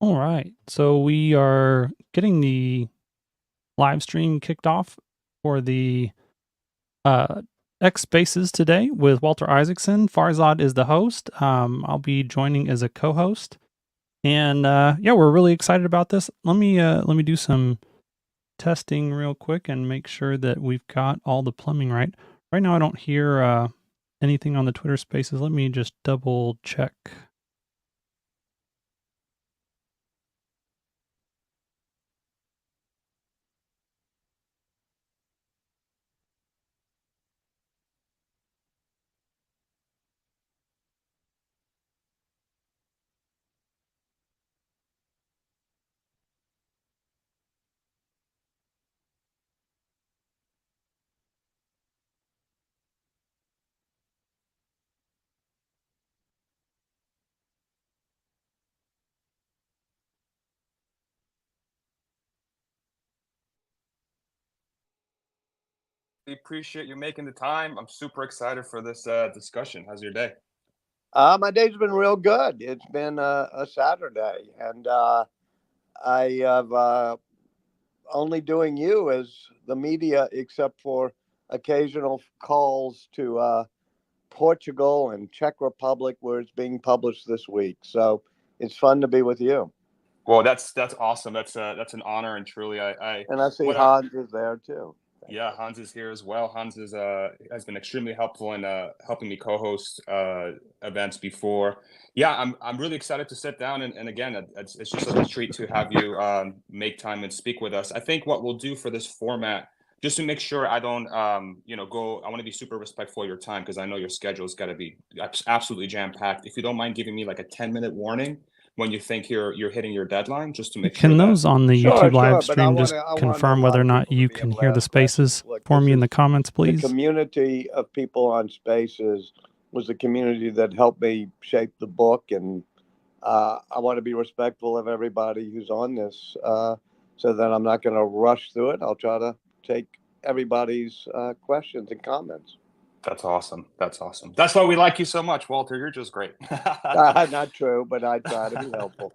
All right. So we are getting the live stream kicked off for the uh, X Spaces today with Walter Isaacson. Farzad is the host. I'll be joining as a co-host, and yeah, we're really excited about this. Let me do some testing real quick and make sure that we've got all the plumbing right. Right now, I don't hear anything on the Twitter Spaces. Let me just double check. We appreciate you making the time. I'm super excited for this discussion. How's your day? My day's been real good. It's been a Saturday, and I have only doing you as the media, except for occasional calls to Portugal and Czech Republic, where it's being published this week. So it's fun to be with you. Well, that's awesome. That's an honor, and truly, I And I see what I Hans is there too. Thank yeah, you. Hans is here as well. Hans is has been extremely helpful in helping me co-host events before. Yeah, I'm really excited to sit down and again, it's just such a treat to have you make time and speak with us. I think what we'll do for this format, just to make sure I don't go. I want to be super respectful of your time because I know your schedule's got to be absolutely jam packed. If you don't mind giving me like a 10-minute warning when you think you're hitting your deadline, just to make sure Can that those on the Sure, YouTube live sure, but stream just I want a confirm lot whether or of not people to you be can able to hear the ask questions. spaces Look, for this me in is the comments, the please? community of people on Spaces was the community that helped me shape the book, and I want to be respectful of everybody who's on this, so that I'm not going to rush through it. I'll try to take everybody's questions and comments. That's awesome. That's awesome. That's why we like you so much, Walter. You're just great. Not true, but I try to be helpful.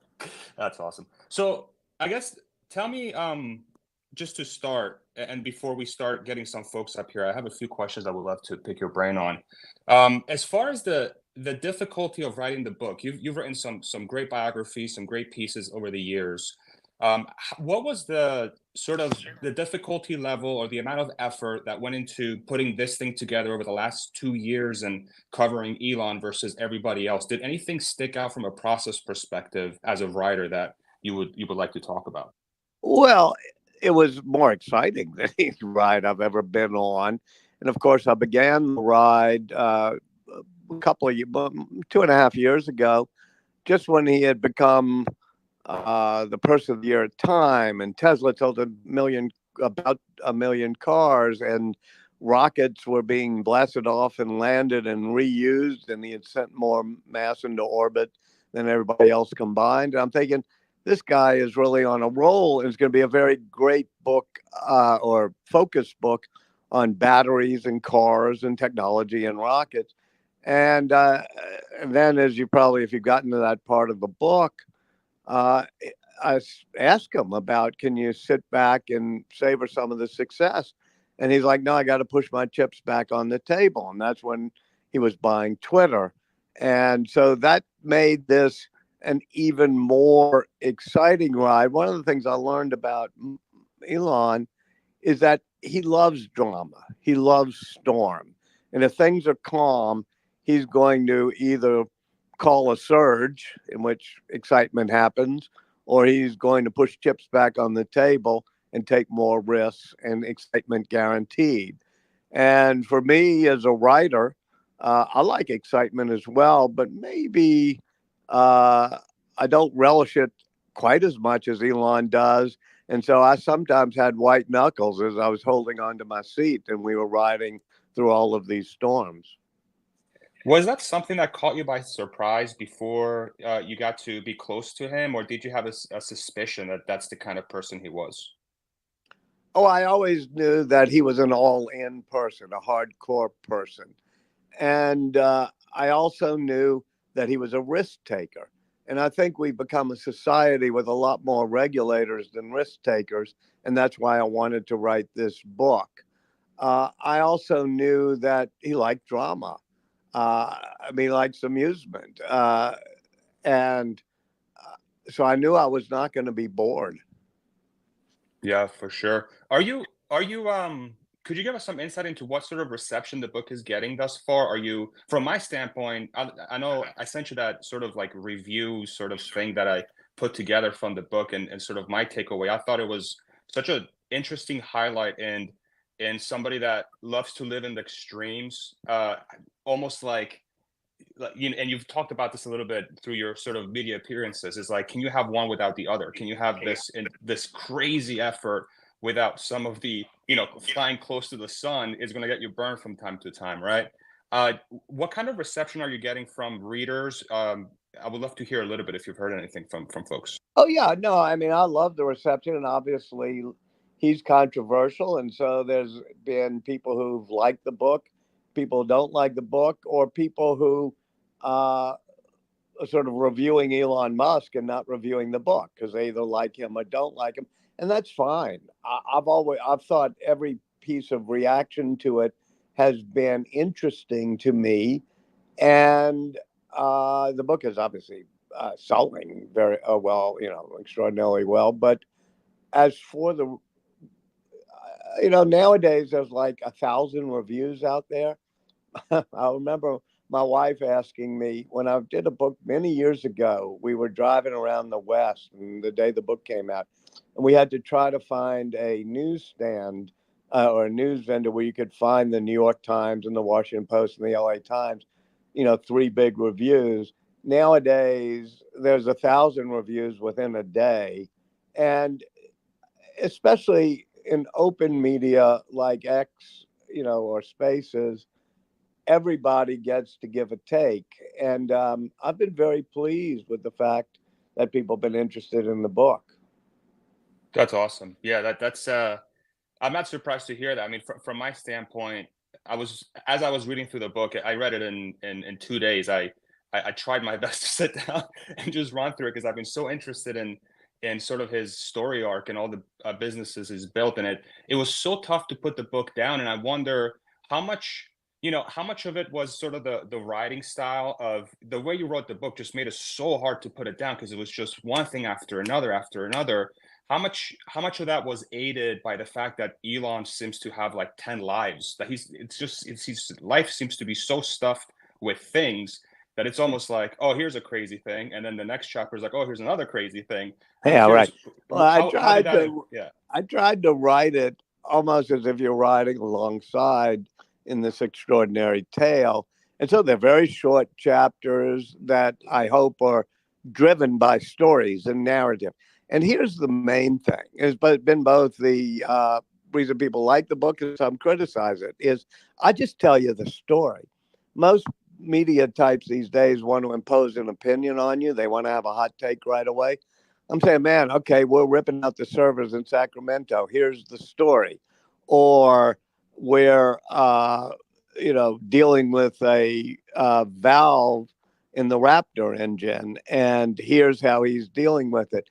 That's awesome. So I guess tell me, just to start, and before we start getting some folks up here, I have a few questions I would love to pick your brain on. As far as the difficulty of writing the book, you've written some great biographies, some great pieces over the years. What was the sort of the difficulty level or the amount of effort that went into putting this thing together over the last 2 years and covering Elon versus everybody else? Did anything stick out from a process perspective as a writer that you would like to talk about? Well, it was more exciting than any ride I've ever been on. And of course, I began the ride a couple of 2.5 years ago, just when he had become the person of the year at Time, and Tesla sold about a million cars, and rockets were being blasted off and landed and reused, and he had sent more mass into orbit than everybody else combined. And I'm thinking, this guy is really on a roll, and it's going to be a very great book, or focus book on batteries and cars and technology and rockets. And then, as you probably, if you've gotten to that part of the book, uh, I asked him about, can you sit back and savor some of the success? And he's like, no, I got to push my chips back on the table. And that's when he was buying Twitter. And so that made this an even more exciting ride. One of the things I learned about Elon is that he loves drama, he loves storm. And if things are calm, he's going to either call a surge in which excitement happens, or he's going to push chips back on the table and take more risks and excitement guaranteed. And for me as a writer, I like excitement as well, but maybe uh, I don't relish it quite as much as Elon does. And so I sometimes had white knuckles as I was holding onto my seat and we were riding through all of these storms. Was that something that caught you by surprise before you got to be close to him, or did you have a suspicion that that's the kind of person he was? Oh, I always knew that he was an all in person, a hardcore person. And I also knew that he was a risk taker. And I think we've become a society with a lot more regulators than risk takers. And that's why I wanted to write this book. I also knew that he liked drama. I mean, he likes amusement. And so I knew I was not going to be bored. Yeah, for sure. Could you give us some insight into what sort of reception the book is getting thus far? Are you, from my standpoint, I know I sent you that sort of like review sort of thing that I put together from the book, and sort of my takeaway. I thought it was such an interesting highlight in somebody that loves to live in the extremes, almost like you, and you've talked about this a little bit through your sort of media appearances, is like, can you have one without the other? Can you have this crazy effort without some of the, flying close to the sun is going to get you burned from time to time, right? What kind of reception are you getting from readers? I would love to hear a little bit if you've heard anything from folks. Oh yeah, no, I mean I love the reception, and obviously he's controversial, and so there's been people who've liked the book, people who don't like the book, or people who are sort of reviewing Elon Musk and not reviewing the book because they either like him or don't like him, and that's fine. I've thought every piece of reaction to it has been interesting to me, and the book is obviously selling very well, extraordinarily well. But as for the, nowadays there's like 1,000 reviews out there. I remember my wife asking me when I did a book many years ago. We were driving around the West, and the day the book came out, and we had to try to find a newsstand or a news vendor where you could find the New York Times and the Washington Post and the LA Times, three big reviews. Nowadays, there's 1,000 reviews within a day. And especially in open media like X, or Spaces, everybody gets to give a take. And I've been very pleased with the fact that people have been interested in the book. That's awesome. Yeah, that's I'm not surprised to hear that. I mean, from my standpoint, as I was reading through the book, I read it in 2 days. I tried my best to sit down and just run through it because I've been so interested in sort of his story arc and all the businesses he's built in it. It was so tough to put the book down, and I wonder how much how much of it was sort of the writing style of the way you wrote the book just made it so hard to put it down because it was just one thing after another. How much of that was aided by the fact that Elon seems to have like 10 lives, that his life seems to be so stuffed with things that it's almost like, oh, here's a crazy thing, and then the next chapter is like, oh, here's another crazy thing. I'm Yeah, right. curious, Well, how did that, yeah. I tried to write it almost as if you're riding alongside in this extraordinary tale. And so they're very short chapters that I hope are driven by stories and narrative. And here's the main thing: it's been both the reason people like the book and some criticize it. Is I just tell you the story. Most media types these days want to impose an opinion on you. They want to have a hot take right away. I'm saying, man, okay, we're ripping out the servers in Sacramento. Here's the story. Or we're, dealing with a valve in the Raptor engine, and here's how he's dealing with it.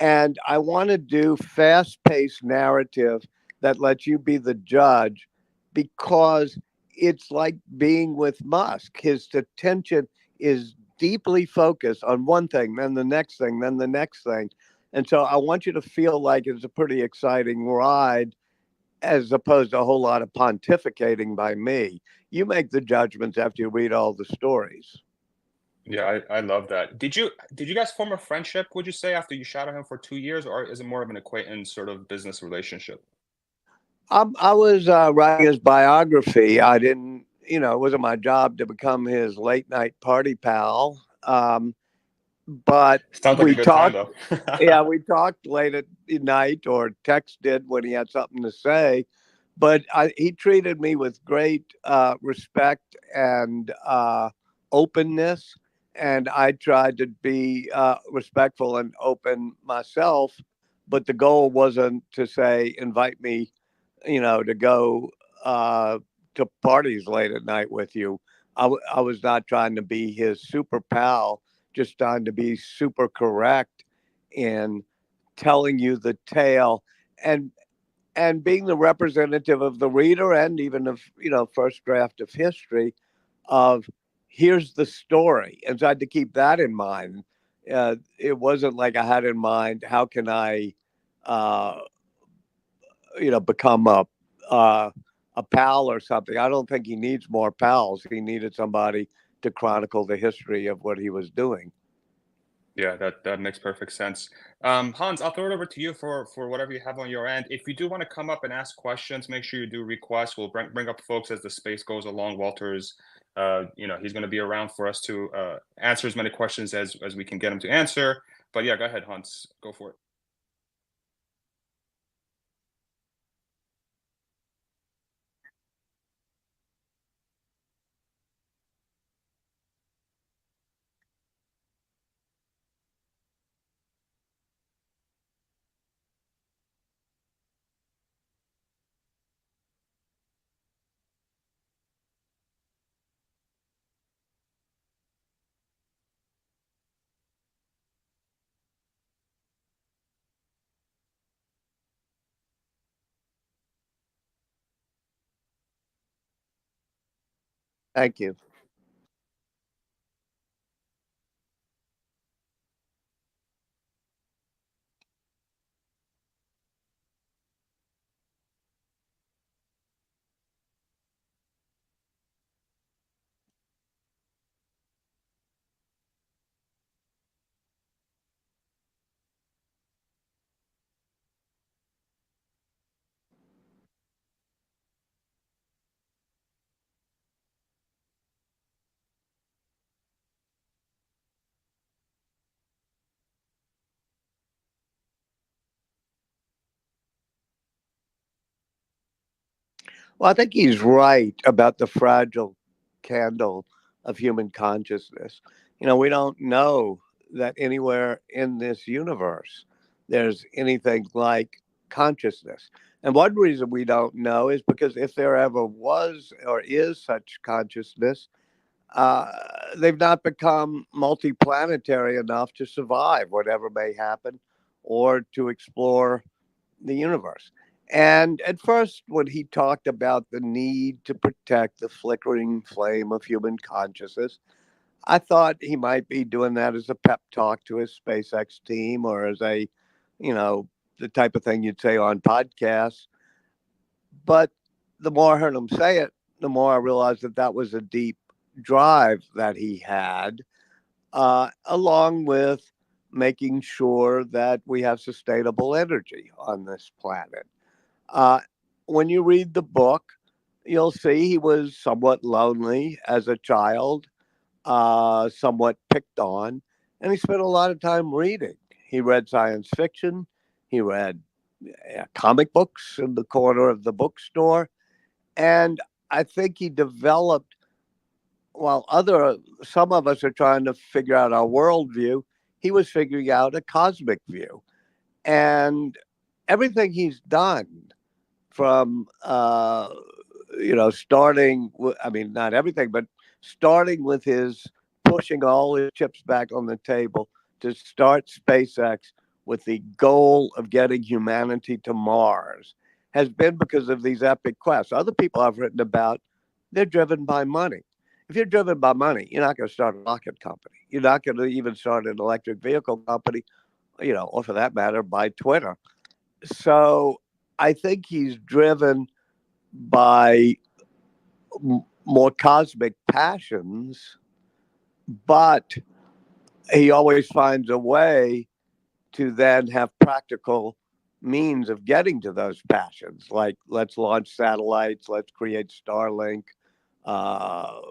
And I want to do fast-paced narrative that lets you be the judge, because it's like being with Musk. His attention is deeply focused on one thing, then the next thing, then the next thing. And so I want you to feel like it's a pretty exciting ride, as opposed to a whole lot of pontificating by me. You make the judgments after you read all the stories. Yeah, I love that. Did you guys form a friendship, would you say, after you shadowed him for 2 years, or is it more of an acquaintance sort of business relationship? I was writing his biography. I didn't, it wasn't my job to become his late night party pal. But Sounds like a we good time talked. though. Yeah, we talked late at night or texted when he had something to say. But he treated me with great respect and openness. And I tried to be respectful and open myself. But the goal wasn't to say, invite me, to go to parties late at night with you. I was not trying to be his super pal. just trying to be super correct in telling you the tale and being the representative of the reader and even of first draft of history of here's the story. And so I had to keep that in mind. It wasn't like I had in mind how can I uh, become a pal or something. I don't think he needs more pals. He needed somebody to chronicle the history of what he was doing. Yeah, that makes perfect sense. Hans, I'll throw it over to you for whatever you have on your end. If you do want to come up and ask questions, make sure you do request. We'll bring up folks as the space goes along. Walter's, he's going to be around for us to answer as many questions as we can get him to answer. But yeah, go ahead, Hans. Go for it. Thank you. Well, I think he's right about the fragile candle of human consciousness. We don't know that anywhere in this universe there's anything like consciousness. And one reason we don't know is because if there ever was or is such consciousness, uh, they've not become multiplanetary enough to survive whatever may happen or to explore the universe. And at first, when he talked about the need to protect the flickering flame of human consciousness, I thought he might be doing that as a pep talk to his SpaceX team or as you know, the type of thing you'd say on podcasts. But the more I heard him say it, the more I realized that that was a deep drive that he had, along with making sure that we have sustainable energy on this planet. Uh, when you read the book, you'll see he was somewhat lonely as a child, somewhat picked on, and he spent a lot of time reading. He read science fiction, he read comic books in the corner of the bookstore, and I think he developed. While some of us are trying to figure out our worldview, he was figuring out a cosmic view, and everything he's done from starting I mean, not everything, but starting with his pushing all his chips back on the table to start SpaceX with the goal of getting humanity to Mars has been because of these epic quests. Other people I've written about, they're driven by money. If you're driven by money, you're not going to start a rocket company. You're not going to even start an electric vehicle company, or for that matter, by Twitter. So I think he's driven by more cosmic passions, but he always finds a way to then have practical means of getting to those passions. Like, let's launch satellites, let's create Starlink,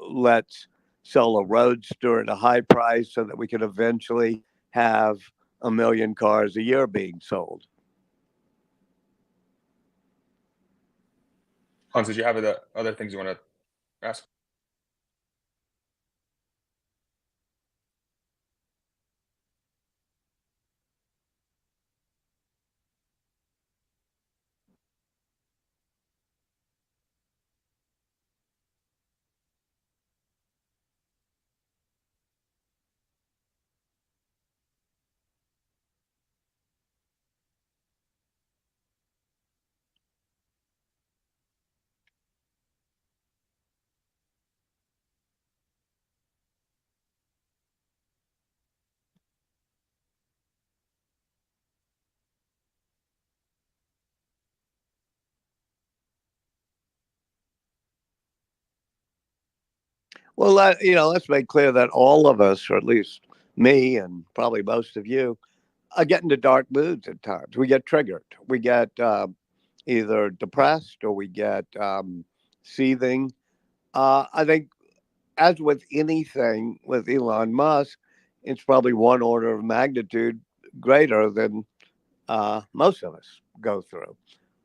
let's sell a roadster at a high price so that we can eventually have 1 million cars a year being sold. Hans, did you have other things you want to ask? Well, let's make clear that all of us, or at least me and probably most of you, get into dark moods at times. We get triggered. We get either depressed or we get seething. I think, as with anything with Elon Musk, it's probably one order of magnitude greater than most of us go through,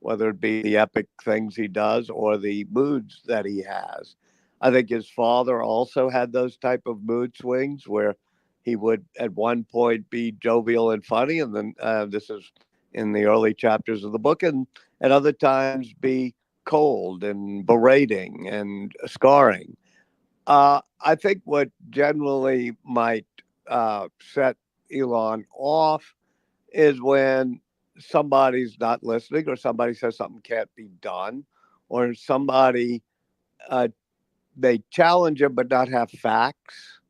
whether it be the epic things he does or the moods that he has. I think his father also had those type of mood swings where he would at one point be jovial and funny, and then this is in the early chapters of the book, and at other times be cold and berating and scarring. I think what generally might set Elon off is when somebody's not listening, or somebody says something can't be done, or somebody uh, they challenge him but not have facts.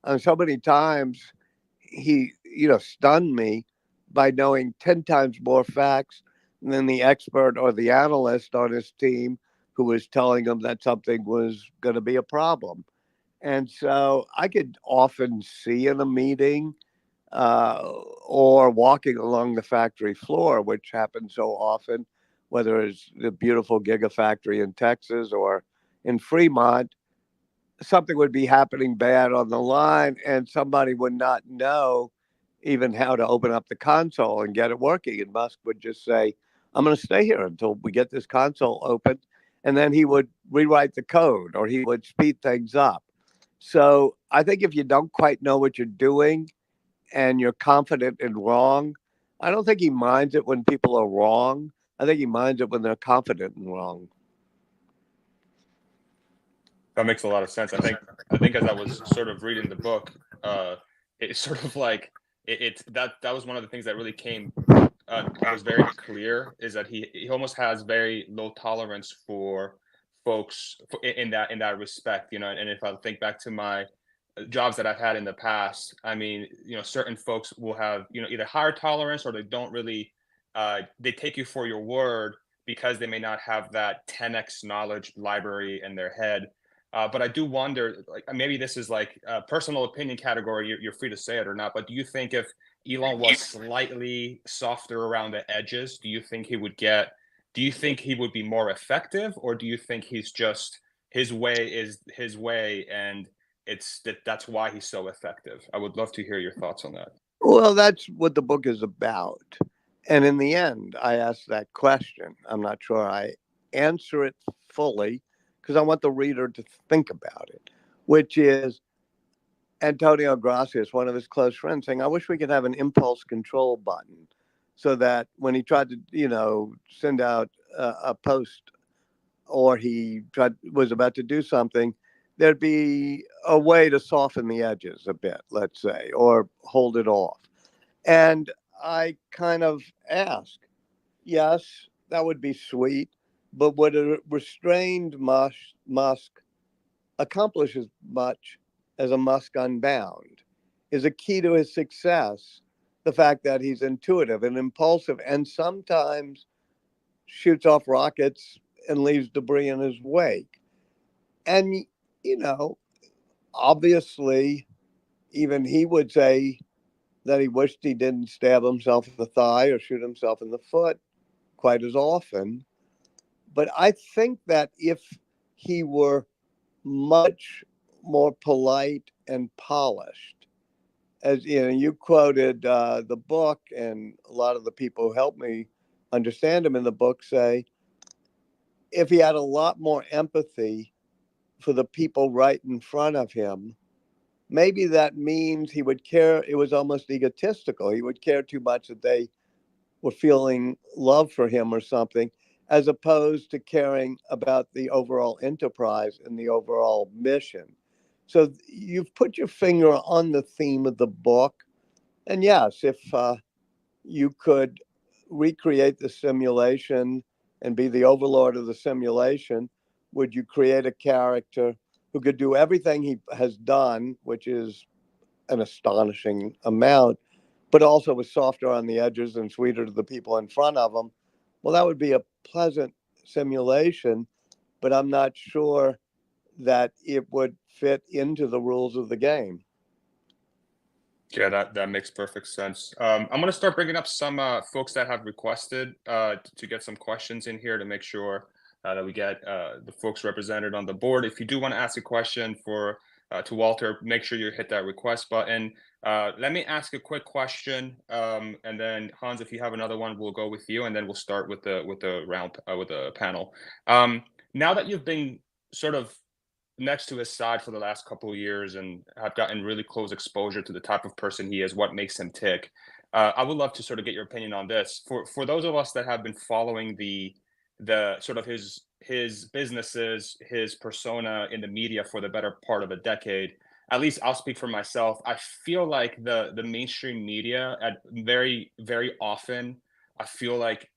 And so many times he, stunned me by knowing 10 times more facts than the expert or the analyst on his team who was telling him that something was going to be a problem. And so I could often see in a meeting uh, or walking along the factory floor, which happens so often, whether it's the beautiful gigafactory in Texas or in Fremont, something would be happening bad on the line, and somebody would not know even how to open up the console and get it working. And Musk would just say, I'm going to stay here until we get this console open. And then he would rewrite the code or he would speed things up. So I think if you don't quite know what you're doing and you're confident in wrong, I don't think he minds it when people are wrong. I think he minds it when they're confident in wrong. That makes a lot of sense. I think as I was sort of reading the book, it's sort of like that was one of the things that really came was very clear, is that he almost has very low tolerance for folks in that respect, and if I think back to my jobs that I've had in the past, I mean, certain folks will have, either higher tolerance, or they don't really they take you for your word because they may not have that 10x knowledge library in their head. But I do wonder, like, maybe this is like a personal opinion category. You're free to say it or not. But do you think if Elon was slightly softer around the edges, do you think he would get? Do you think he would be more effective, or do you think he's just his way is his way, and that's why he's so effective? I would love to hear your thoughts on that. Well, that's what the book is about. And in the end, I asked that question. I'm not sure I answer it fully because I want the reader to think about it, which is Antonio Gracias, one of his close friends, saying, I wish we could have an impulse control button so that when he tried to, send out a post, or was about to do something, there'd be a way to soften the edges a bit, let's say, or hold it off. And I kind of ask, yes, that would be sweet, but would a restrained Musk accomplish as much as a Musk unbound? Is a key to his success the fact that he's intuitive and impulsive and sometimes shoots off rockets and leaves debris in his wake? And, you know, obviously, even he would say that he wished he didn't stab himself in the thigh or shoot himself in the foot quite as often. But I think that if he were much more polite and polished, as you quoted the book, and a lot of the people who helped me understand him in the book say, if he had a lot more empathy for the people right in front of him, maybe that means he would care. It was almost egotistical. He would care too much that they were feeling love for him or something, as opposed to caring about the overall enterprise and the overall mission. So you've put your finger on the theme of the book. And yes, if you could recreate the simulation and be the overlord of the simulation, would you create a character who could do everything he has done, which is an astonishing amount, but also was softer on the edges and sweeter to the people in front of him? Well, that would be a pleasant simulation, but I'm not sure that it would fit into the rules of the game. Yeah, that makes perfect sense. I'm going to start bringing up some folks that have requested to get some questions in here to make sure that we get the folks represented on the board. If you do want to ask a question to Walter, make sure you hit that request button. Let me ask a quick question, and then Hans, if you have another one, we'll go with you, and then we'll start with the round with the panel. Now that you've been sort of next to his side for the last couple of years and have gotten really close exposure to the type of person he is, what makes him tick. I would love to sort of get your opinion on this. For those of us that have been following the sort of his businesses, his persona in the media for the better part of a decade, at least I'll speak for myself. I feel like the mainstream media at very often, I feel like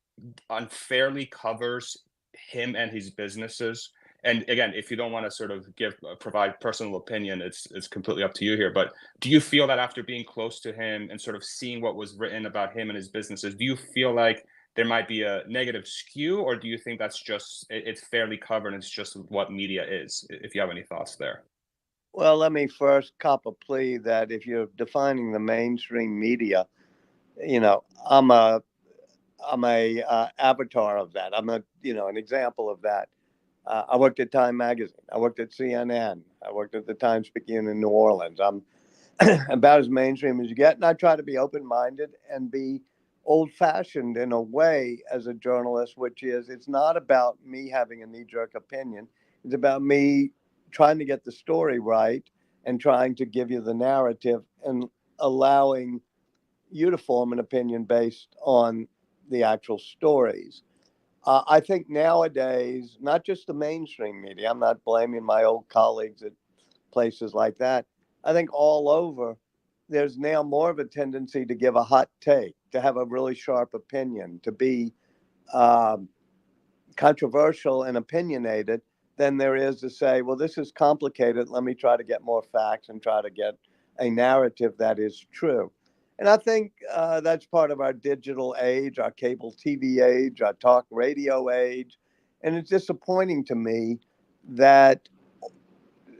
unfairly covers him and his businesses. And again, if you don't want to sort of provide personal opinion, it's completely up to you here. But do you feel that after being close to him and sort of seeing what was written about him and his businesses, do you feel like there might be a negative skew, or do you think that's just it's fairly covered and it's just what media is? If you have any thoughts there. Well, let me first cop a plea that if you're defining the mainstream media, I'm a avatar of that. I'm an example of that. I worked at Time Magazine. I worked at CNN. I worked at the Times-Picayune in New Orleans. I'm about as mainstream as you get, and I try to be open-minded and be old-fashioned in a way as a journalist, which is it's not about me having a knee-jerk opinion. It's about me trying to get the story right and trying to give you the narrative and allowing you to form an opinion based on the actual stories. I think nowadays, not just the mainstream media, I'm not blaming my old colleagues at places like that. I think all over, there's now more of a tendency to give a hot take, to have a really sharp opinion, to be controversial and opinionated than there is to say, well, this is complicated. Let me try to get more facts and try to get a narrative that is true. And I think that's part of our digital age, our cable TV age, our talk radio age. And it's disappointing to me that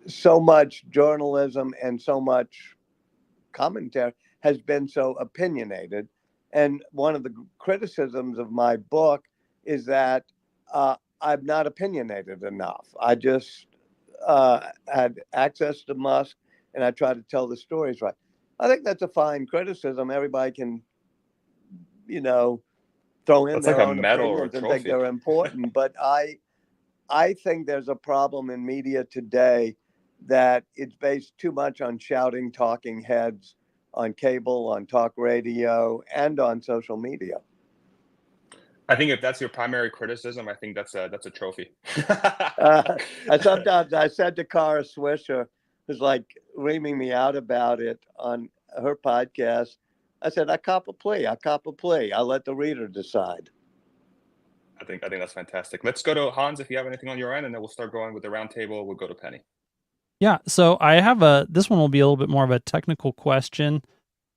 so much journalism and so much commentary has been so opinionated. And one of the criticisms of my book is that I'm not opinionated enough. I just had access to Musk and I try to tell the stories right. I think that's a fine criticism. Everybody can, throw in That's their like a own medal or a opinions and think trophy. they're important. But I think there's a problem in media today that it's based too much on shouting talking heads on cable, on talk radio, and on social media. I think if that's your primary criticism, I think that's a trophy. Sometimes I said to Cara Swisher, who's like reaming me out about it on her podcast, I said, I cop a plea. I'll let the reader decide. I think that's fantastic. Let's go to Hans if you have anything on your end, and then we'll start going with the roundtable. We'll go to Penny. Yeah, so I have this one will be a little bit more of a technical question.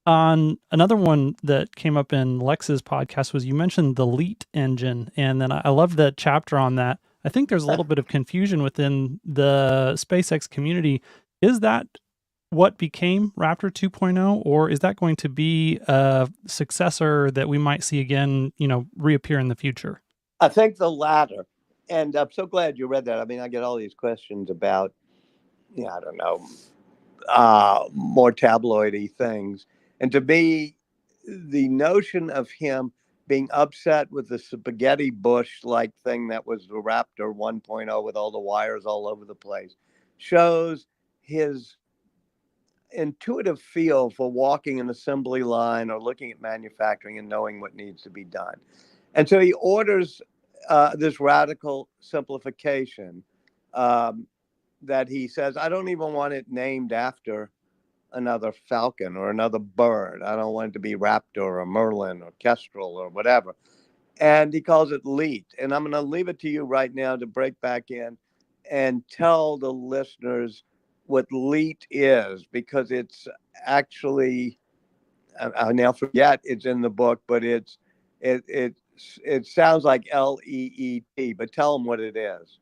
On another one that came up in Lex's podcast was you mentioned the LEAT engine, and then I love the chapter on that. I think there's a little bit of confusion within the SpaceX community. Is that what became Raptor 2.0, or is that going to be a successor that we might see again, reappear in the future? I think the latter. And I'm so glad you read that. I mean, I get all these questions about, I don't know, more tabloidy things. And to me, the notion of him being upset with the spaghetti bush-like thing that was the Raptor 1.0 with all the wires all over the place shows his intuitive feel for walking an assembly line or looking at manufacturing and knowing what needs to be done. And so he orders this radical simplification that he says, I don't even want it named after another falcon or another bird. I don't want it to be Raptor or Merlin or Kestrel or whatever. And he calls it LEAT. And I'm going to leave it to you right now to break back in and tell the listeners what LEAT is, because it's actually, I now forget it's in the book, but it sounds like LEET, but tell them what it is.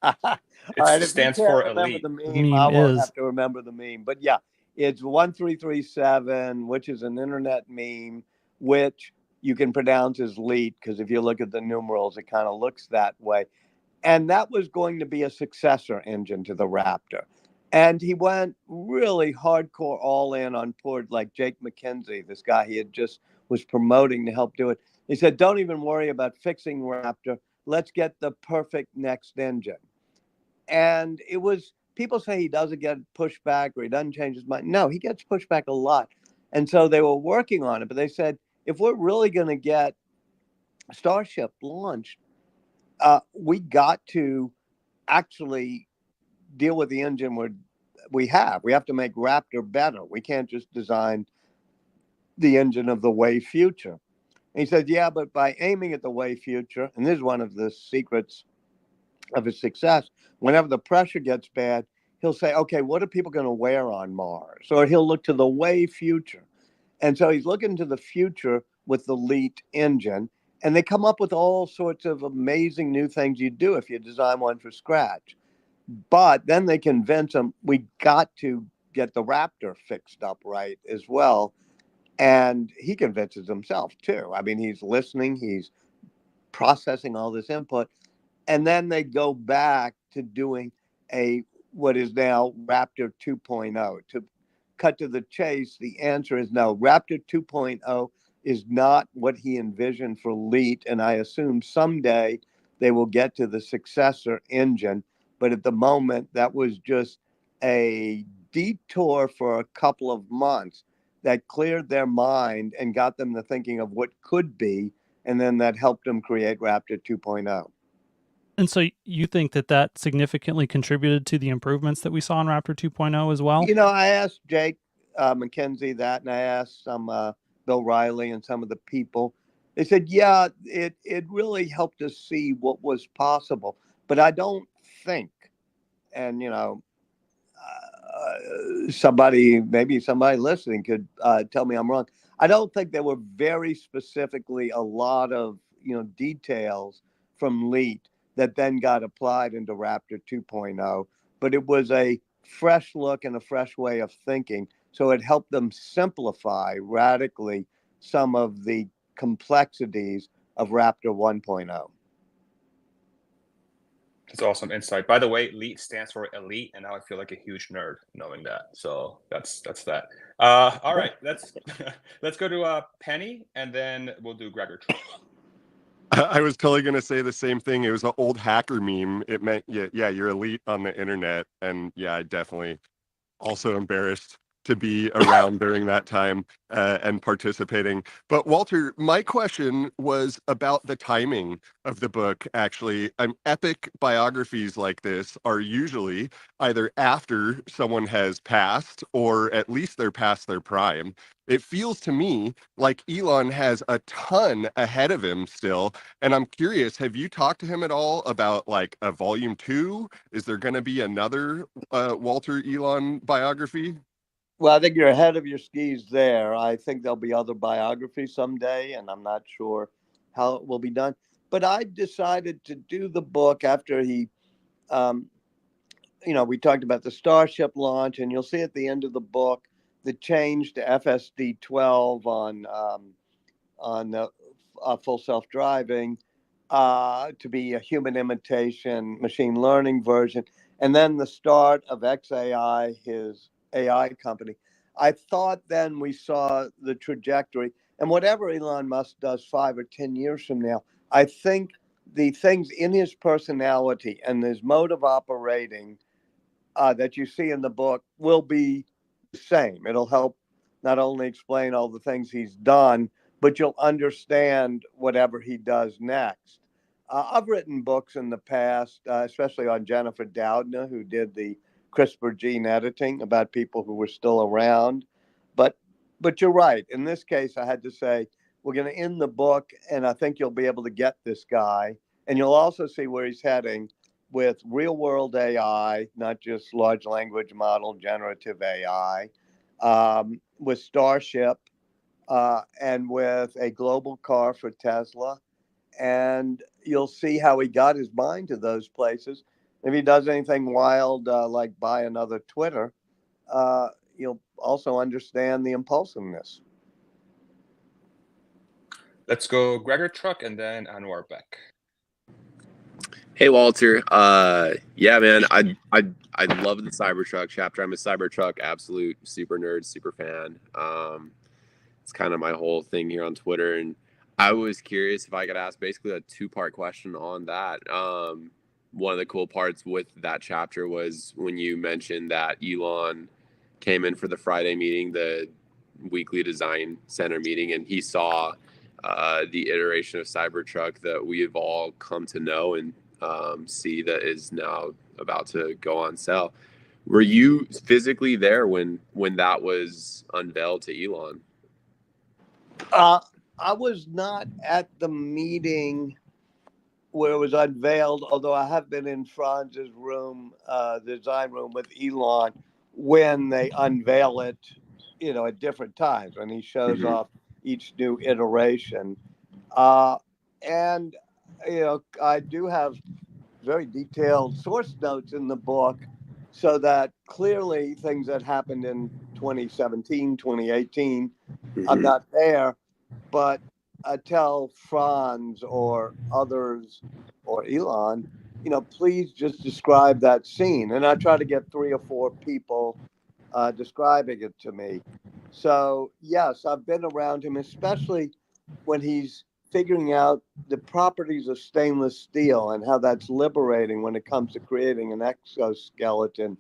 All It right, if you stands can't for remember elite. the The meme, I meme won't is have to remember the meme. But yeah, it's 1337, which is an internet meme, which you can pronounce as leet, because if you look at the numerals, it kind of looks that way. And that was going to be a successor engine to the Raptor. And he went really hardcore all in on poor, like Jake McKenzie, this guy he had just was promoting to help do it. He said, don't even worry about fixing Raptor. Let's get the perfect next engine. And it was, people say he doesn't get pushback or he doesn't change his mind. No, he gets pushback a lot. And so they were working on it, but they said, if we're really going to get Starship launched, we got to actually deal with the engine we have. We have to make Raptor better. We can't just design the engine of the way future. And he said, yeah, but by aiming at the way future, and this is one of the secrets of his success, whenever the pressure gets bad, he'll say, okay, what are people going to wear on Mars? Or he'll look to the way future. And so he's looking to the future with the LEAT engine. And they come up with all sorts of amazing new things you do if you design one from scratch. But then they convince him we got to get the Raptor fixed up right as well. And he convinces himself too. I mean, he's listening, he's processing all this input. And then they go back to doing a what is now Raptor 2.0. To cut to the chase, the answer is no. Raptor 2.0 is not what he envisioned for LEAT, and I assume someday they will get to the successor engine. But at the moment, that was just a detour for a couple of months that cleared their mind and got them to thinking of what could be, and then that helped them create Raptor 2.0. And so you think that that significantly contributed to the improvements that we saw in Raptor 2.0 as well? You know, I asked Jake McKenzie that, and I asked some Bill Riley and some of the people. They said, yeah, it really helped us see what was possible. But I don't think, and you know, maybe somebody listening could tell me I'm wrong. I don't think there were very specifically a lot of details from LEAT that then got applied into Raptor 2.0, but it was a fresh look and a fresh way of thinking. So it helped them simplify radically some of the complexities of Raptor 1.0. That's awesome insight. By the way, elite stands for elite, and now I feel like a huge nerd knowing that. So that's that. All right, let's let's go to Penny, and then we'll do Gregor Trump. I was totally going to say the same thing. It was an old hacker meme. It meant, yeah, you're elite on the internet. And yeah, I definitely also embarrassed to be around during that time and participating. But Walter, my question was about the timing of the book, actually. Epic biographies like this are usually either after someone has passed or at least they're past their prime. It feels to me like Elon has a ton ahead of him still. And I'm curious, have you talked to him at all about like a volume 2? Is there going to be another Walter Elon biography? Well, I think you're ahead of your skis there. I think there'll be other biographies someday, and I'm not sure how it will be done. But I decided to do the book after he, we talked about the Starship launch, and you'll see at the end of the book the change to FSD 12 on the full self-driving to be a human imitation machine learning version, and then the start of XAI, his AI company. I thought then we saw the trajectory, and whatever Elon Musk does 5 or 10 years from now, I think the things in his personality and his mode of operating that you see in the book will be the same. It'll help not only explain all the things he's done, but you'll understand whatever he does next. I've written books in the past, especially on Jennifer Doudna, who did the CRISPR gene editing, about people who were still around. But you're right. In this case, I had to say, we're going to end the book, and I think you'll be able to get this guy. And you'll also see where he's heading with real world AI, not just large language model, generative AI, with Starship, and with a global car for Tesla. And you'll see how he got his mind to those places. If he does anything wild, like buy another Twitter, you'll also understand the impulsiveness. Let's go Gregor Truck and then Anwar Beck. Hey Walter, yeah man, I love the Cybertruck chapter. I'm a Cybertruck absolute super nerd, super fan. It's kind of my whole thing here on Twitter, and I was curious if I could ask basically a two-part question on that. One of the cool parts with that chapter was when you mentioned that Elon came in for the Friday meeting, the weekly design center meeting, and he saw the iteration of Cybertruck that we have all come to know and see that is now about to go on sale. Were you physically there when that was unveiled to Elon? I was not at the meeting where it was unveiled, although I have been in Franz's room, the design room with Elon, when they unveil it, at different times, when he shows off each new iteration. And, I do have very detailed source notes in the book, so that clearly things that happened in 2017, 2018, I'm not there, but I tell Franz or others or Elon, please just describe that scene. And I try to get 3 or 4 people describing it to me. So, yes, I've been around him, especially when he's figuring out the properties of stainless steel and how that's liberating when it comes to creating an exoskeleton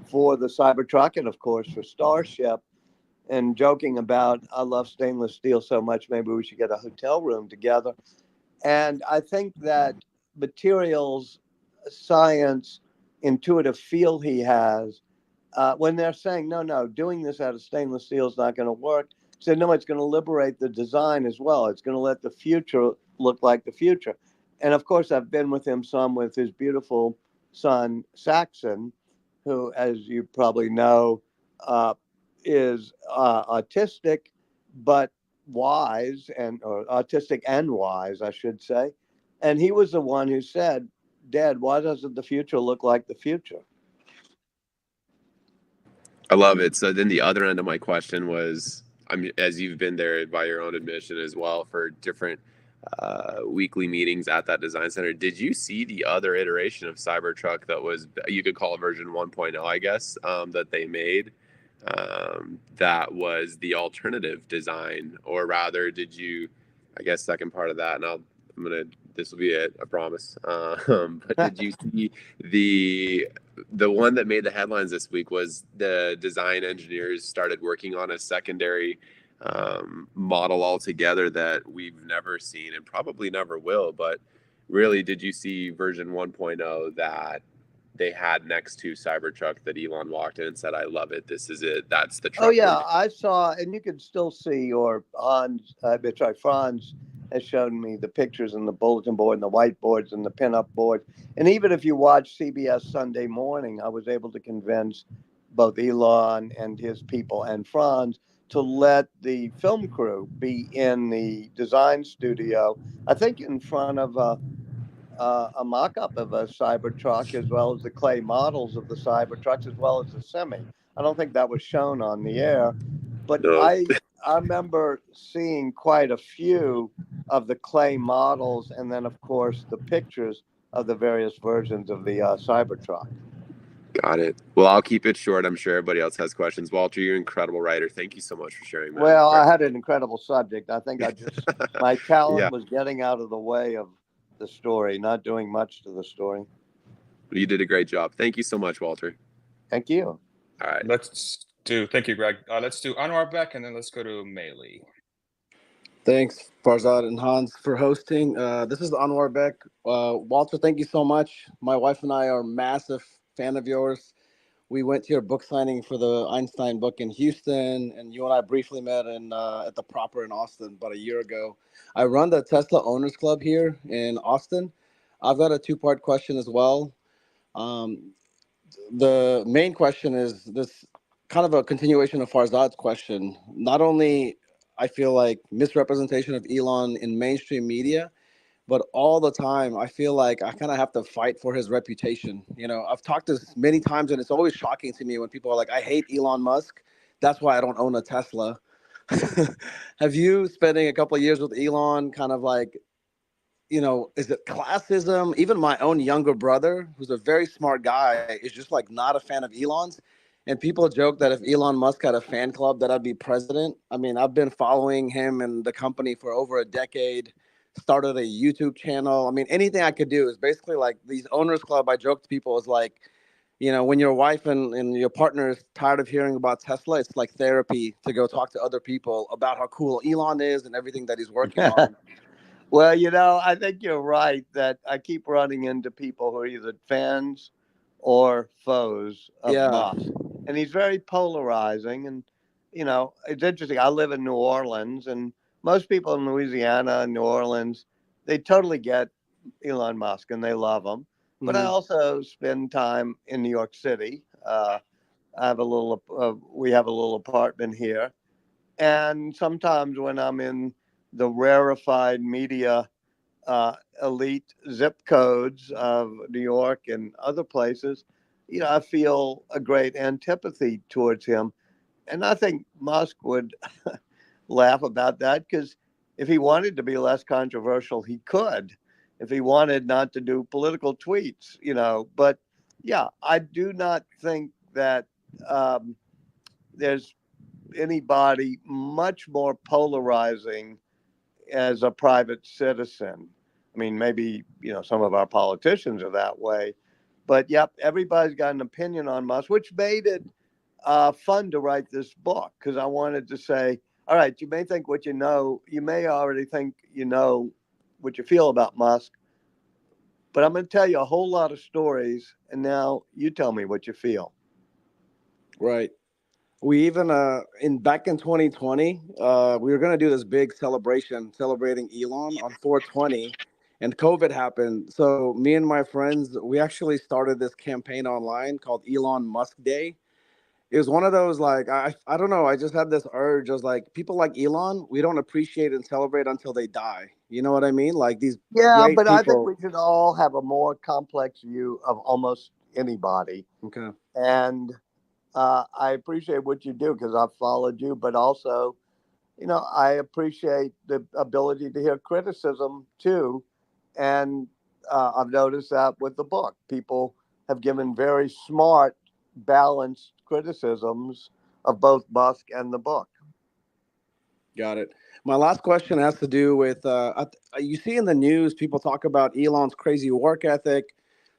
for the Cybertruck and, of course, for Starship. And joking about, I love stainless steel so much, maybe we should get a hotel room together. And I think that materials science, intuitive feel he has, when they're saying, no, doing this out of stainless steel is not going to work, say, no, it's going to liberate the design as well. It's going to let the future look like the future. And of course, I've been with him some with his beautiful son, Isaacson, who, as you probably know, is autistic, but wise, or autistic and wise, I should say. And he was the one who said, Dad, why doesn't the future look like the future? I love it. So then the other end of my question was, I mean, as you've been there by your own admission as well for different weekly meetings at that design center, did you see the other iteration of Cybertruck that was, you could call it version 1.0, I guess, that they made? That was the alternative design, or rather, did you, I guess, second part of that, and this will be it, I promise. But did you see the one that made the headlines this week was the design engineers started working on a secondary model altogether that we've never seen and probably never will. But really, did you see version 1.0 that they had next to Cybertruck that Elon walked in and said, I love it. This is it. That's the truck. Oh, yeah, I saw, and you can still see, or Franz has shown me the pictures and the bulletin board and the whiteboards and the pinup board. And even if you watch CBS Sunday Morning, I was able to convince both Elon and his people and Franz to let the film crew be in the design studio, I think in front of a mock-up of a Cybertruck, as well as the clay models of the Cybertrucks, as well as the semi. I don't think that was shown on the air, but No. I remember seeing quite a few of the clay models, and then of course the pictures of the various versions of the Cybertruck. Got it. Well, I'll keep it short. I'm sure everybody else has questions. Walter, you're an incredible writer. Thank you so much for sharing that. Well, I had an incredible subject. I think my talent was getting out of the way of the story, not doing much to the story. You did a great job. Thank you so much, Walter. Thank you. All right. Thank you, Greg. Let's do Anwar Beck, and then let's go to Meili. Thanks, Farzad and Hans, for hosting. This is Anwar Beck. Walter, thank you so much. My wife and I are a massive fan of yours. We went to your book signing for the Einstein book in Houston, and you and I briefly met at the Proper in Austin about a year ago. I run the Tesla Owners Club here in Austin. I've got a two-part question as well. The main question is this, kind of a continuation of Farzad's question. Not only I feel like misrepresentation of Elon in mainstream media, but all the time I feel like I kind of have to fight for his reputation. You know, I've talked to this many times, and it's always shocking to me when people are like, I hate Elon Musk. That's why I don't own a Tesla. Have you, spending a couple of years with Elon, kind of like, you know, is it classism? Even my own younger brother, who's a very smart guy, is just like not a fan of Elon's. And people joke that if Elon Musk had a fan club, that I'd be president. I mean, I've been following him and the company for over a decade, started a YouTube channel. I mean, anything I could do is basically like these owners club. I joke to people is like, you know, when your wife and your partner is tired of hearing about Tesla, it's like therapy to go talk to other people about how cool Elon is and everything that he's working on. Well, you know, I think you're right that I keep running into people who are either fans or foes of Yeah. Musk. And he's very polarizing. And, you know, it's interesting. I live in New Orleans, and most people in Louisiana and New Orleans, they totally get Elon Musk and they love him. But I Mhm. also spend time in New York City. I have a little, we have a little apartment here. And sometimes when I'm in the rarefied media elite zip codes of New York and other places, you know, I feel a great antipathy towards him. And I think Musk would laugh about that because if he wanted to be less controversial, he could. If he wanted not to do political tweets, you know. But yeah, I do not think that um, there's anybody much more polarizing as a private citizen. I mean, maybe, you know, some of our politicians are that way, but yep, everybody's got an opinion on Musk, which made it fun to write this book because I wanted to say, all right, you may think what you know, you may already think you know what you feel about Musk, but I'm going to tell you a whole lot of stories, and now you tell me what you feel. Right. We even in back in 2020, we were gonna do this big celebration celebrating Elon on 420, and COVID happened. So me and my friends, we actually started this campaign online called Elon Musk Day. It was one of those like I don't know. I just had this urge. I was like, people like Elon, we don't appreciate and celebrate until they die. You know what I mean? Like these Yeah, great but I think people. we should all have a more complex view of almost anybody. Okay. And I appreciate what you do because I've followed you, but also, you know, I appreciate the ability to hear criticism too. And I've noticed that with the book, people have given very smart, balanced criticisms of both Musk and the book. Got it. My last question has to do with you see in the news people talk about Elon's crazy work ethic,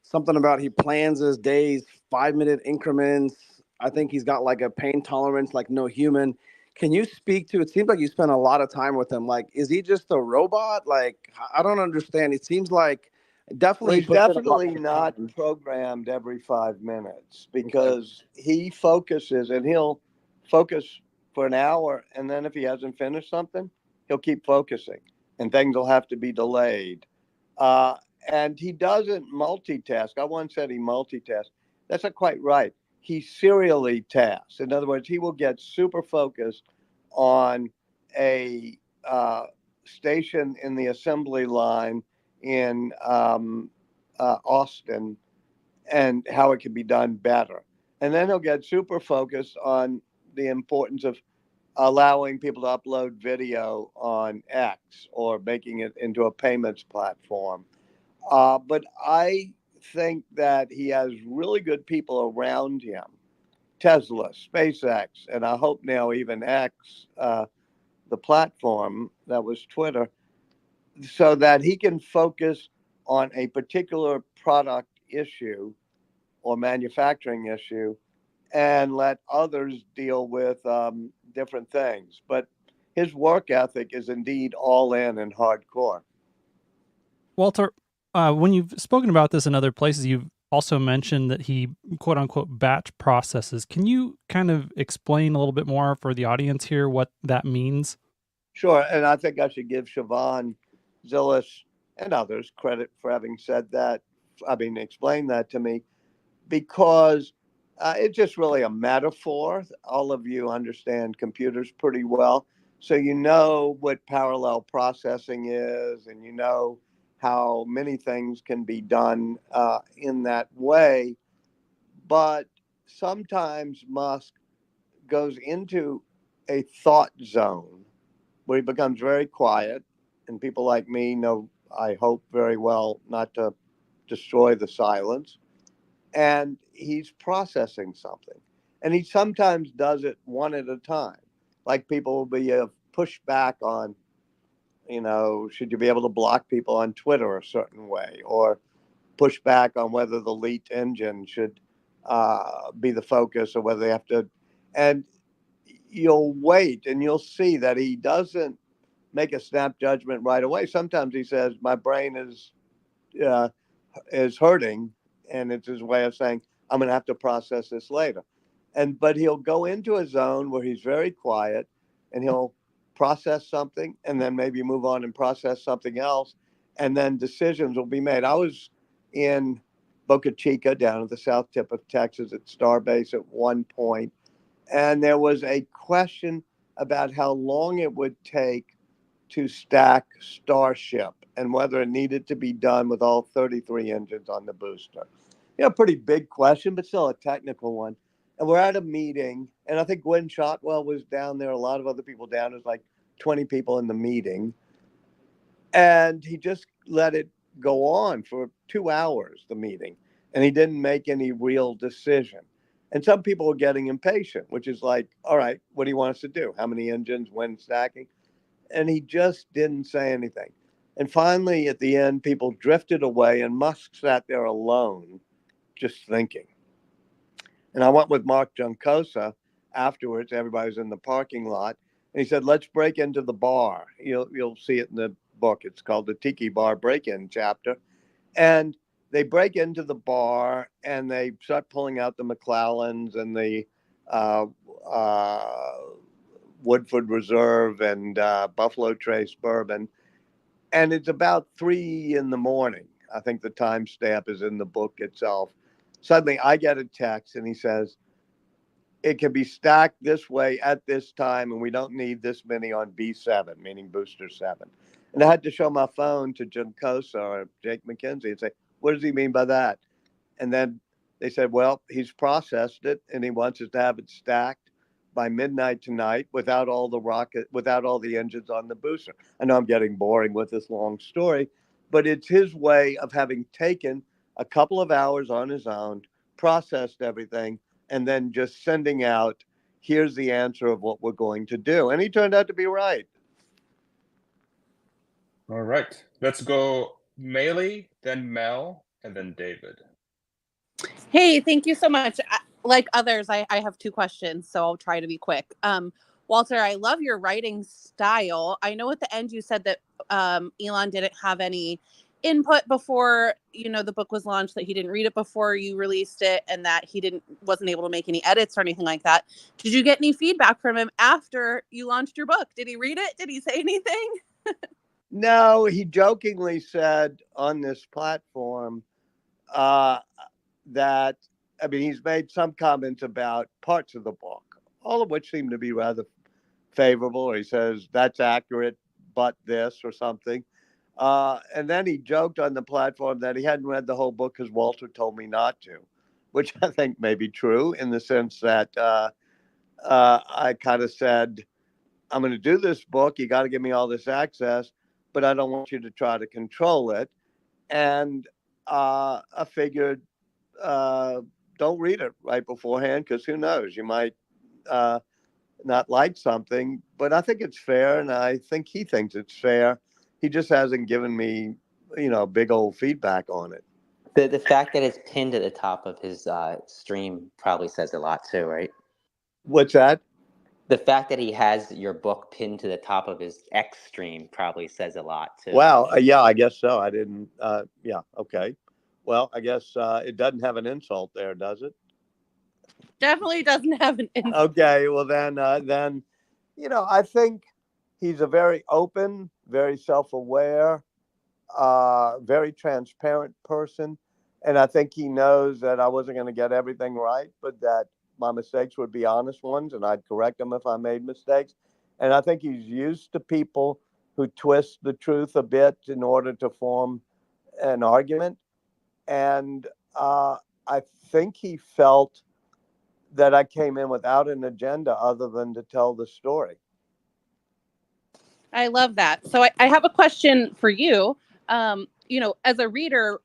something about he plans his days 5 minute increments. I think he's got like a pain tolerance like no human. Can you speak to it? Seems like you spent a lot of time with him. Like, is he just a robot? Like, I don't understand. It seems like Well, definitely he he's puts in a lot definitely of not time. programmed every 5 minutes Okay. because he focuses and he'll focus for an hour. And then if he hasn't finished something, he'll keep focusing and things will have to be delayed. Uh, and he doesn't multitask. I once said he multitasks. That's not quite right. He serially tasks. In other words, he will get super focused on a station in the assembly line in Austin and how it can be done better. And then he'll get super focused on the importance of allowing people to upload video on X or making it into a payments platform. But I think that he has really good people around him. Tesla, SpaceX, and I hope now even X, the platform that was Twitter, so that he can focus on a particular product issue or manufacturing issue and let others deal with different things. But his work ethic is indeed all in and hardcore. Walter, when you've spoken about this in other places, you've also mentioned that he quote unquote batch processes. Can you kind of explain a little bit more for the audience here what that means? Sure. And I think I should give Siobhan Zillis and others credit for having said that. I mean, explain that to me because it's just really a metaphor. All of you understand computers pretty well. So you know what parallel processing is and you know how many things can be done in that way. But sometimes Musk goes into a thought zone where he becomes very quiet, and people like me know, I hope very well, not to destroy the silence. And he's processing something. And he sometimes does it one at a time. Like people will be pushed back on, should you be able to block people on Twitter a certain way, or push back on whether the lead engine should be the focus or whether they have to. And you'll wait and you'll see that he doesn't make a snap judgment right away. Sometimes he says, "My brain uh, is hurting," and it's his way of saying, "I'm going to have to process this later." But he'll go into a zone where he's very quiet, and he'll process something, and then maybe move on and process something else, and then decisions will be made. I was in Boca Chica, down at the south tip of Texas, at Starbase at one point, and there was a question about how long it would take to stack Starship and whether it needed to be done with all 33 engines on the booster. Pretty big question, but still a technical one. And we're at a meeting, and I think Gwen Shotwell was down there, a lot of other people down. There's like 20 people in the meeting. And he just let it go on for 2 hours, the meeting, and he didn't make any real decision. And some people were getting impatient, which is like, all right, what do you want us to do? How many engines, when stacking? And he just didn't say anything. And finally, at the end, people drifted away, and Musk sat there alone, just thinking. And I went with Mark Juncosa afterwards. Everybody was in the parking lot. And he said, let's break into the bar. You'll see it in the book. It's called the Tiki Bar Break-In chapter. And they break into the bar, and they start pulling out the McClellans and the Woodford Reserve and Buffalo Trace bourbon. And it's about 3 in the morning. I think the timestamp is in the book itself. Suddenly I get a text, and he says, it can be stacked this way at this time, and we don't need this many on B7, meaning booster 7. And I had to show my phone to Jim Cosa or Jake McKenzie and say, what does he mean by that? And then they said, well, he's processed it, and he wants us to have it stacked by midnight tonight without all the engines on the booster. I know I'm getting boring with this long story, but it's his way of having taken a couple of hours on his own, processed everything, and then just sending out, here's the answer of what we're going to do. And he turned out to be right. All right. Let's go Meili, then Mel, and then David. Hey, thank you so much. Like others, I have 2 questions, so I'll try to be quick. Walter, I love your writing style. I know at the end you said that Elon didn't have any input before the book was launched, that he didn't read it before you released it, and that he wasn't able to make any edits or anything like that. Did you get any feedback from him after you launched your book? Did he read it? Did he say anything? No, he jokingly said on this platform that, he's made some comments about parts of the book, all of which seem to be rather favorable. Or he says that's accurate, but this or something. And then he joked on the platform that he hadn't read the whole book because Walter told me not to, which I think may be true in the sense that I kind of said, I'm going to do this book. You got to give me all this access, but I don't want you to try to control it. And I figured, don't read it right beforehand, because who knows, you might not like something. But I think it's fair, and I think he thinks it's fair. He just hasn't given me, big old feedback on it. The fact that it's pinned at the top of his stream probably says a lot too, right? What's that? The fact that he has your book pinned to the top of his X stream probably says a lot too. Wow. Yeah, I guess so. I didn't. Yeah. Okay. Well, I guess it doesn't have an insult there, does it? Definitely doesn't have an insult. Okay. Well, then, I think he's a very open, very self-aware, very transparent person. And I think he knows that I wasn't going to get everything right, but that my mistakes would be honest ones, and I'd correct them if I made mistakes. And I think he's used to people who twist the truth a bit in order to form an argument, and I think he felt that I came in without an agenda other than to tell the story. I love that. So I have a question for you. As a reader,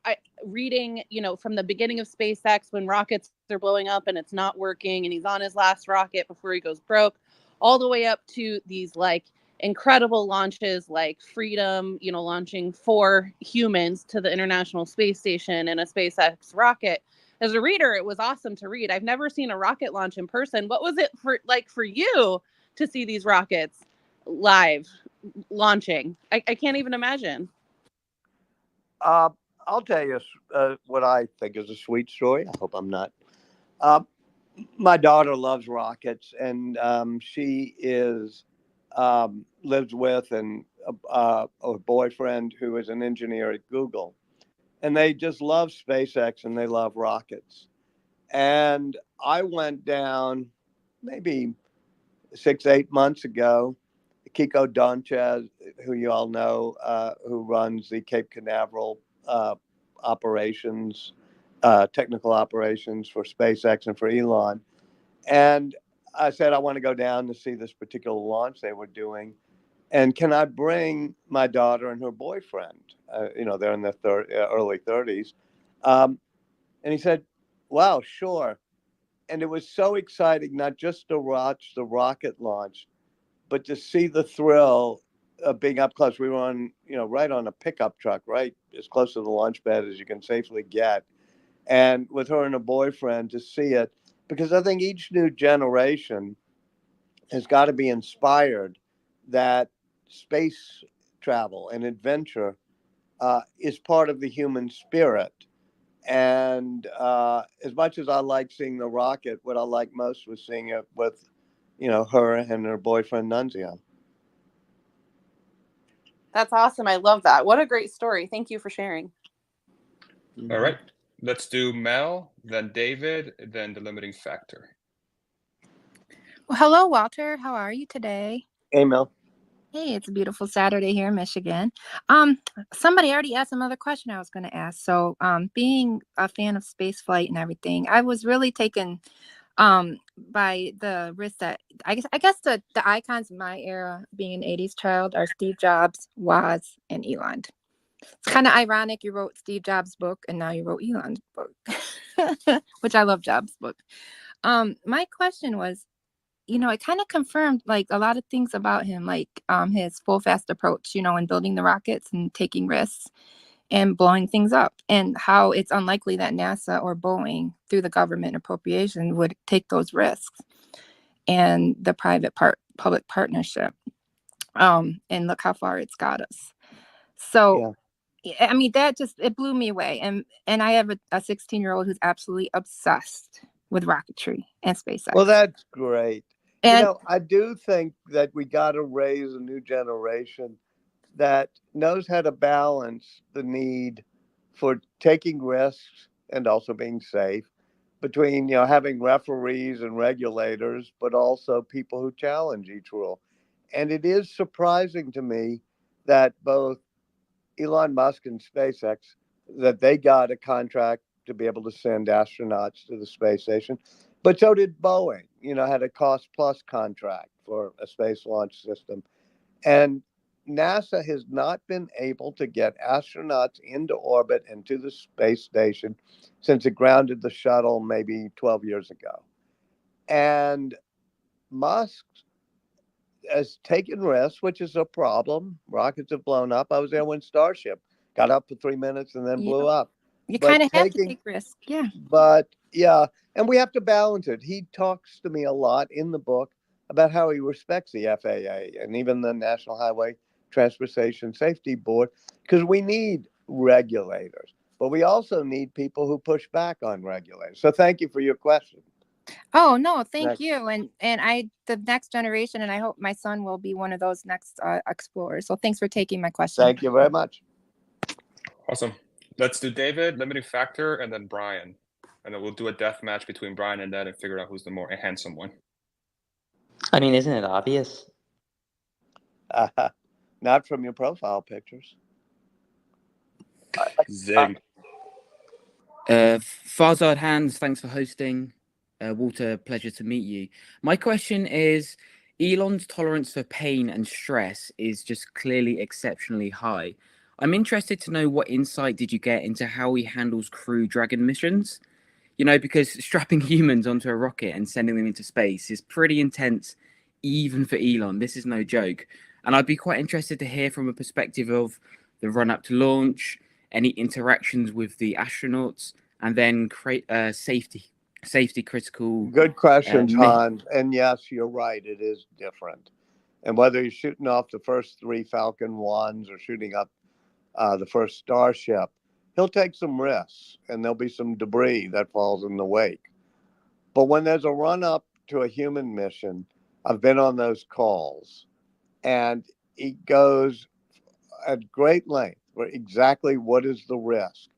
reading, from the beginning of SpaceX when rockets are blowing up and it's not working and he's on his last rocket before he goes broke, all the way up to these like incredible launches like Freedom, launching 4 humans to the International Space Station in a SpaceX rocket. As a reader, it was awesome to read. I've never seen a rocket launch in person. What was it for you to see these rockets live launching? I can't even imagine. I'll tell you what I think is a sweet story. I hope I'm not. My daughter loves rockets, and she lives with a boyfriend who is an engineer at Google, and they just love SpaceX and they love rockets. And I went down maybe 6-8 months ago. Kiko Donchez, who you all know, who runs the Cape Canaveral operations, technical operations for SpaceX and for Elon. And I said, I want to go down to see this particular launch they were doing. And can I bring my daughter and her boyfriend? They're in their early 30s. And he said, wow, sure. And it was so exciting, not just to watch the rocket launch, but to see the thrill of being up close. We were on, right on a pickup truck, right as close to the launch pad as you can safely get. And with her and her boyfriend to see it, because I think each new generation has got to be inspired that space travel and adventure is part of the human spirit. And as much as I like seeing the rocket, what I like most was seeing it with, her and her boyfriend Nunzio. That's awesome. I love that. What a great story. Thank you for sharing. All right. Let's do Mel, then David, then the limiting factor. Well, hello, Walter. How are you today? Hey, Mel. Hey, it's a beautiful Saturday here in Michigan. Somebody already asked another question I was going to ask. So, being a fan of space flight and everything, I was really taken by the risk that I guess the icons of my era, being an 80s child, are Steve Jobs, Woz, and Elon. It's kind of ironic you wrote Steve Jobs' book and now you wrote Elon's book, which I love Jobs' book. My question was, it kind of confirmed like a lot of things about him, like his full fast approach, in building the rockets and taking risks and blowing things up, and how it's unlikely that NASA or Boeing, through the government appropriation, would take those risks, and the public partnership. And look how far it's got us. So, I mean, it blew me away. And I have a 16-year-old who's absolutely obsessed with rocketry and SpaceX. Well, that's great. And I do think that we got to raise a new generation that knows how to balance the need for taking risks and also being safe between, having referees and regulators, but also people who challenge each rule. And it is surprising to me that both Elon Musk and SpaceX, that they got a contract to be able to send astronauts to the space station. But so did Boeing, had a cost plus contract for a space launch system. And NASA has not been able to get astronauts into orbit and to the space station since it grounded the shuttle maybe 12 years ago. And Musk has taken risks, which is a problem. Rockets have blown up. I was there when Starship got up for 3 minutes and then blew up. You kind of have to take risks. Yeah. But yeah, and we have to balance it. He talks to me a lot in the book about how he respects the FAA and even the National Highway Transportation Safety Board, because we need regulators, but we also need people who push back on regulators. So thank you for your question. Oh, no, thank you. And the next generation, and I hope my son will be one of those next explorers. So thanks for taking my question. Thank you very much. Awesome. Let's do David, limiting factor, and then Brian. And then we'll do a death match between Brian and Ned and figure out who's the more handsome one. I mean, isn't it obvious? Not from your profile pictures. I Zing. Farzad, Hans, thanks for hosting. Walter, pleasure to meet you. My question is, Elon's tolerance for pain and stress is just clearly exceptionally high. I'm interested to know what insight did you get into how he handles Crew Dragon missions? You know, because strapping humans onto a rocket and sending them into space is pretty intense, even for Elon. This is no joke. And I'd be quite interested to hear from a perspective of the run up to launch, any interactions with the astronauts, and then create safety critical. Good questions, Hans. And yes, you're right. It is different. And whether you're shooting off the first 3 Falcon 1s or shooting up the first Starship, he'll take some risks, and there'll be some debris that falls in the wake. But when there's a run up to a human mission, I've been on those calls, and he goes at great length for exactly what is the risk.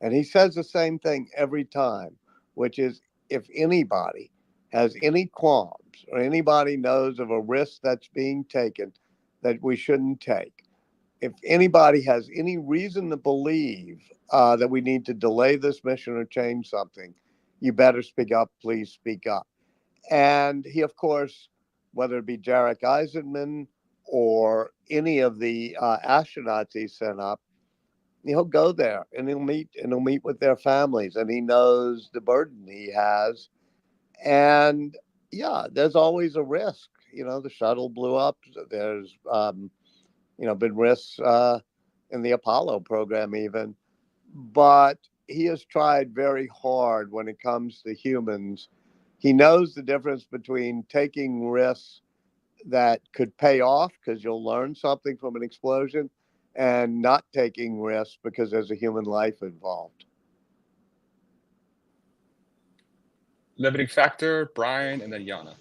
And he says the same thing every time, which is if anybody has any qualms or anybody knows of a risk that's being taken that we shouldn't take, if anybody has any reason to believe that we need to delay this mission or change something, you better speak up, please speak up. And he, of course, whether it be Jarek Eisenman or any of the astronauts he sent up, he'll go there and he'll meet with their families, and he knows the burden he has. And yeah, there's always a risk. You know, the shuttle blew up. There's been risks in the Apollo program even, but he has tried very hard when it comes to humans. He knows the difference between taking risks that could pay off because you'll learn something from an explosion and not taking risks because there's a human life involved. Limiting factor, Brian, and then Yana.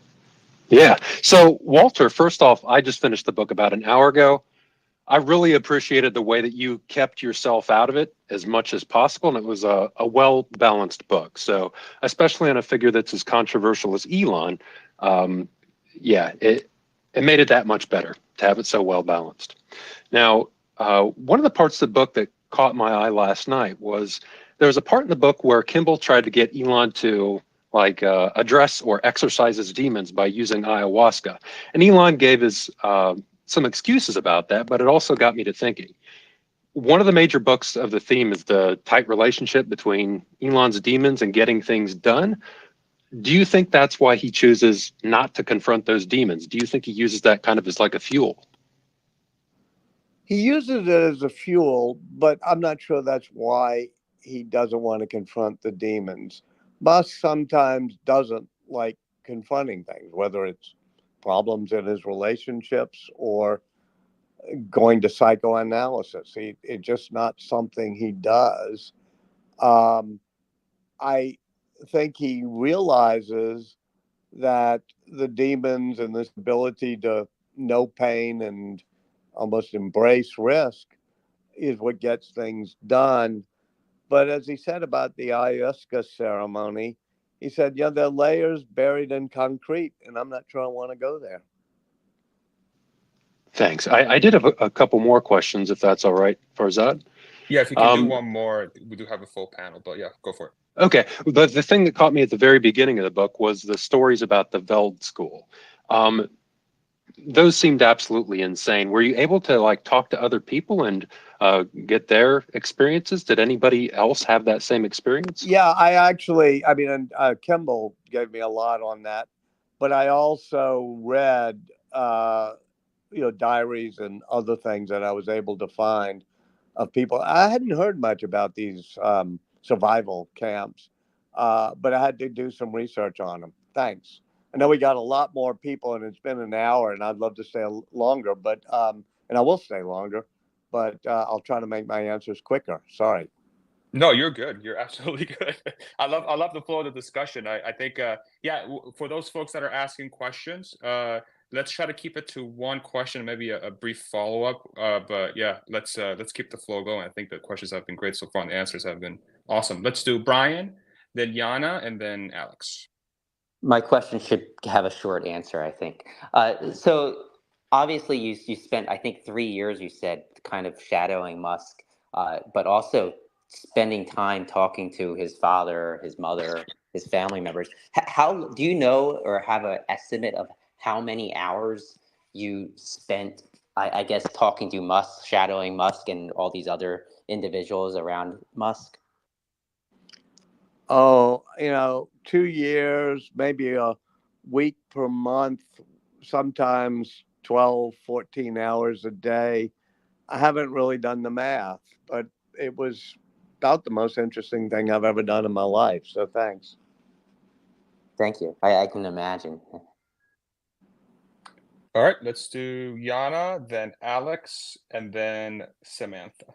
Yeah. So, Walter, first off, I just finished the book about an hour ago. I really appreciated the way that you kept yourself out of it as much as possible, and it was a well-balanced book. So, especially on a figure that's as controversial as Elon, it made it that much better to have it so well-balanced. Now, one of the parts of the book that caught my eye last night was there was a part in the book where Kimball tried to get Elon to address or exorcise his demons by using ayahuasca, and Elon gave his some excuses about that, but it also got me to thinking. One of the major books of the theme is the tight relationship between Elon's demons and getting things done. Do you think that's why he chooses not to confront those demons? Do you think he uses that kind of as like a fuel? He uses it as a fuel, but I'm not sure that's why he doesn't want to confront the demons. Musk sometimes doesn't like confronting things, whether it's problems in his relationships or going to psychoanalysis. It's just not something he does. I think he realizes that the demons and this ability to know pain and almost embrace risk is what gets things done. But as he said about the ayahuasca ceremony, he said, yeah, there are layers buried in concrete, and I'm not sure I want to go there. Thanks. I did have a couple more questions, if that's all right, Farzad. Yeah, if you can do one more, we do have a full panel, but yeah, go for it. Okay. The thing that caught me at the very beginning of the book was the stories about the Veld School. Those seemed absolutely insane. Were you able to talk to other people and get their experiences? Did anybody else have that same experience? Yeah, Kimball gave me a lot on that, but I also read, diaries and other things that I was able to find of people. I hadn't heard much about these survival camps, but I had to do some research on them. Thanks. I know we got a lot more people, and it's been an hour, and I'd love to stay longer, but and I will stay longer, but I'll try to make my answers quicker. Sorry. No, you're good. You're absolutely good. I love the flow of the discussion. I think, for those folks that are asking questions, let's try to keep it to one question, maybe a brief follow-up. But yeah, let's keep the flow going. I think the questions have been great so far, and the answers have been awesome. Let's do Brian, then Yana, and then Alex. My question should have a short answer, I think. So obviously you spent, I think, 3 years, you said, kind of shadowing Musk, but also spending time talking to his father, his mother, his family members. How do you know or have an estimate of how many hours you spent, I guess, talking to Musk, shadowing Musk and all these other individuals around Musk? Oh, 2 years, maybe a week per month, sometimes 12, 14 hours a day. I haven't really done the math, but it was about the most interesting thing I've ever done in my life. So thanks. Thank you. I can imagine. All right, let's do Yana, then Alex, and then Samantha.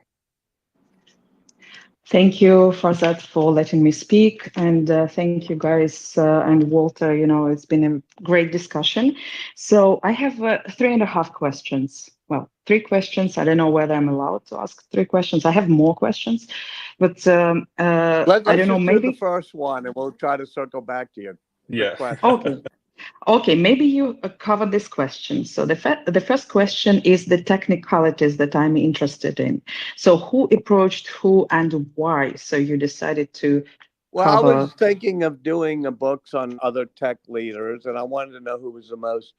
Thank you, Farzad, for letting me speak. And thank you, guys, and Walter. It's been a great discussion. So I have 3.5 questions. Well, 3 questions. I don't know whether I'm allowed to ask 3 questions. I have more questions, but I Let's don't know, just do the maybe. first one and we'll try to circle back to you. Yeah. Okay. Okay, maybe you cover this question. So the first question is the technicalities that I'm interested in. So who approached who and why? So you decided to Well, I cover. was thinking of doing books on other tech leaders, and I wanted to know who was the most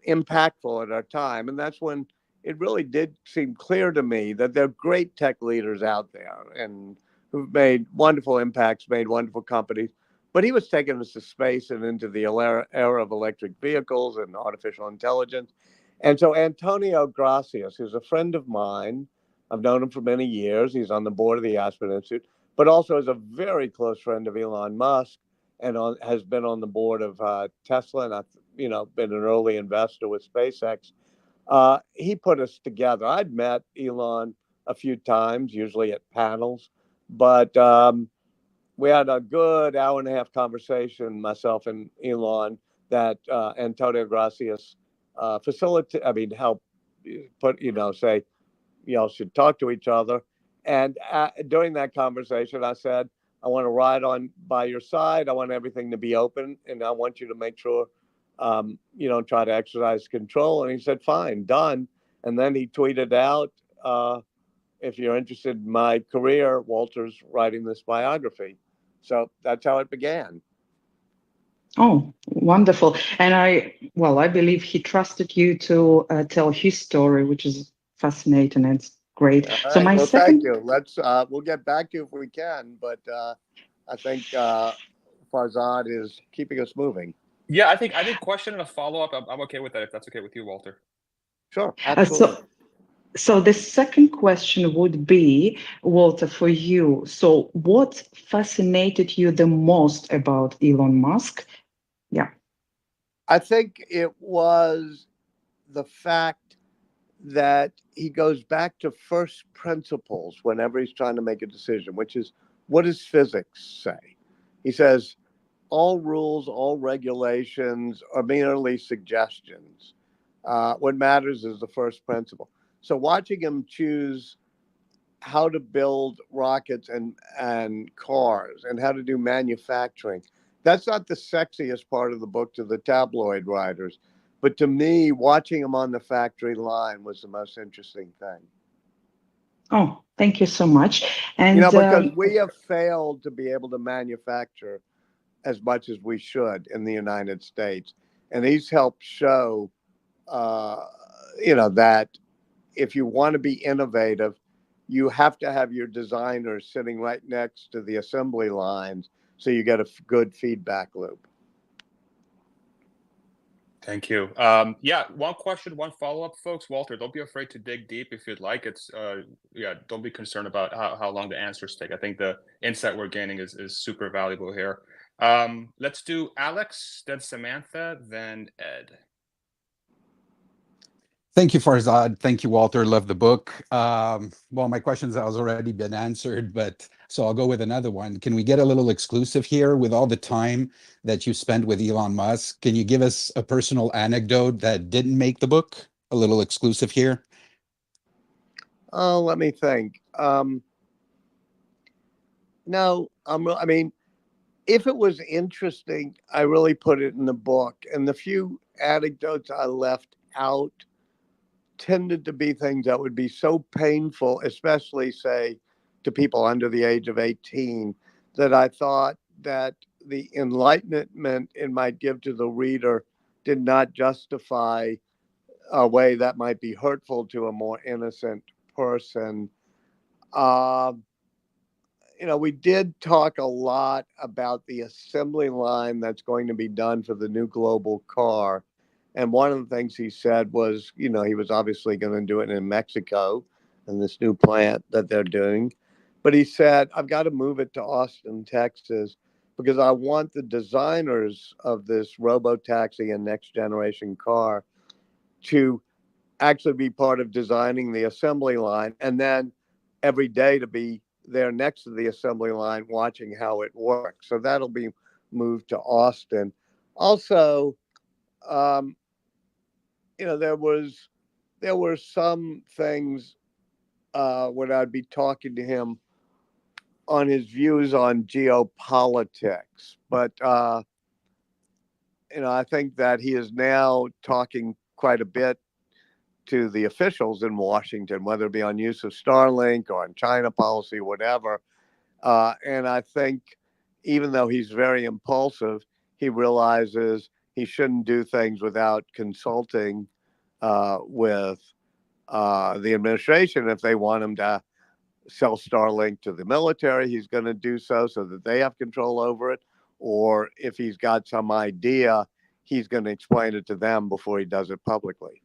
impactful at our time. And that's when it really did seem clear to me that there are great tech leaders out there and who've made wonderful impacts, made wonderful companies. But he was taking us to space and into the era of electric vehicles and artificial intelligence. And so Antonio Gracias, who's a friend of mine, I've known him for many years. He's on the board of the Aspen Institute, but also is a very close friend of Elon Musk and has been on the board of Tesla, and I've been an early investor with SpaceX. He put us together. I'd met Elon a few times, usually at panels, but we had a good hour-and-a-half conversation, myself and Elon, that Antonio Gracias helped put, say, y'all should talk to each other. And during that conversation, I said, I want to ride on by your side. I want everything to be open, and I want you to make sure you don't try to exercise control. And he said, fine, done. And then he tweeted out, if you're interested in my career, Walter's writing this biography. So that's how it began. Oh, wonderful. And I believe he trusted you to tell his story, which is fascinating. It's great. All So right. my Well, thank second. you. We'll get back to you if we can, but I think Farzad is keeping us moving. Yeah, I think question and a follow-up. I'm okay with that if that's okay with you, Walter. Sure, absolutely. So the second question would be, Walter, for you. So what fascinated you the most about Elon Musk? Yeah. I think it was the fact that he goes back to first principles whenever he's trying to make a decision, which is, what does physics say? He says, all rules, all regulations are merely suggestions. What matters is the first principle. So watching him choose how to build rockets and cars and how to do manufacturing, that's not the sexiest part of the book to the tabloid writers. But to me, watching him on the factory line was the most interesting thing. Oh, thank you so much. And because we have failed to be able to manufacture as much as we should in the United States. And he's helped show, that if you want to be innovative, you have to have your designers sitting right next to the assembly lines so you get a good feedback loop. Thank you. Yeah, one question, one follow-up, folks. Walter, don't be afraid to dig deep if you'd like. Don't be concerned about how long the answers take. I think the insight we're gaining is super valuable here. Let's do Alex, then Samantha, then Ed. Thank you, Farzad. Thank you, Walter. Love the book. Well, my questions has already been answered, but so I'll go with another one. Can we get a little exclusive here with all the time that you spent with Elon Musk? Can you give us a personal anecdote that didn't make the book? A little exclusive here. Oh, let me think. No, I mean, if it was interesting, I really put it in the book. And the few anecdotes I left out tended to be things that would be so painful, especially, say, to people under the age of 18 that I thought that the enlightenment it might give to the reader did not justify a way that might be hurtful to a more innocent person. Uh, we did talk a lot about the assembly line that's going to be done for the new global car. And one of the things he said was, he was obviously going to do it in Mexico in this new plant that they're doing. But he said, I've got to move it to Austin, Texas, because I want the designers of this robo-taxi and next generation car to actually be part of designing the assembly line, and then every day to be there next to the assembly line watching how it works. So that'll be moved to Austin. Also, there were some things when I'd be talking to him on his views on geopolitics, but I think that he is now talking quite a bit to the officials in Washington, whether it be on use of Starlink or on China policy, whatever. And I think even though he's very impulsive, he realizes he shouldn't do things without consulting with the administration. If they want him to sell Starlink to the military, he's going to do so that they have control over it. Or if he's got some idea, he's going to explain it to them before he does it publicly.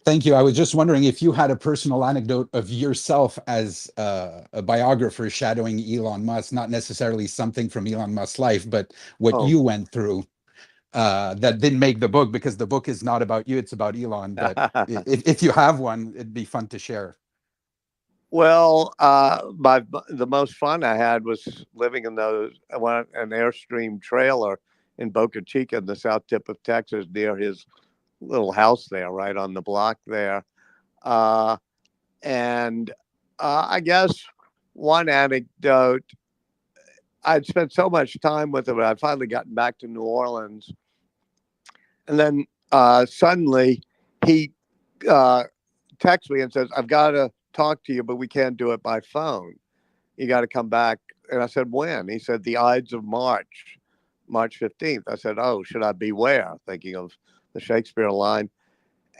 Thank you. I was just wondering if you had a personal anecdote of yourself as a biographer shadowing Elon Musk, not necessarily something from Elon Musk's life, but what you went through that didn't make the book, because the book is not about you, it's about Elon. But if you have one, it'd be fun to share. Well, the most fun I had was living in an Airstream trailer in Boca Chica, in the south tip of Texas, near his little house there, right on the block there. And I guess one anecdote, I'd spent so much time with him, I'd finally gotten back to New Orleans. And then suddenly he texts me and says, I've got to talk to you, but we can't do it by phone. You got to come back. And I said, when? He said, the Ides of March 15th. I said, oh, should I beware? Thinking of the Shakespeare line.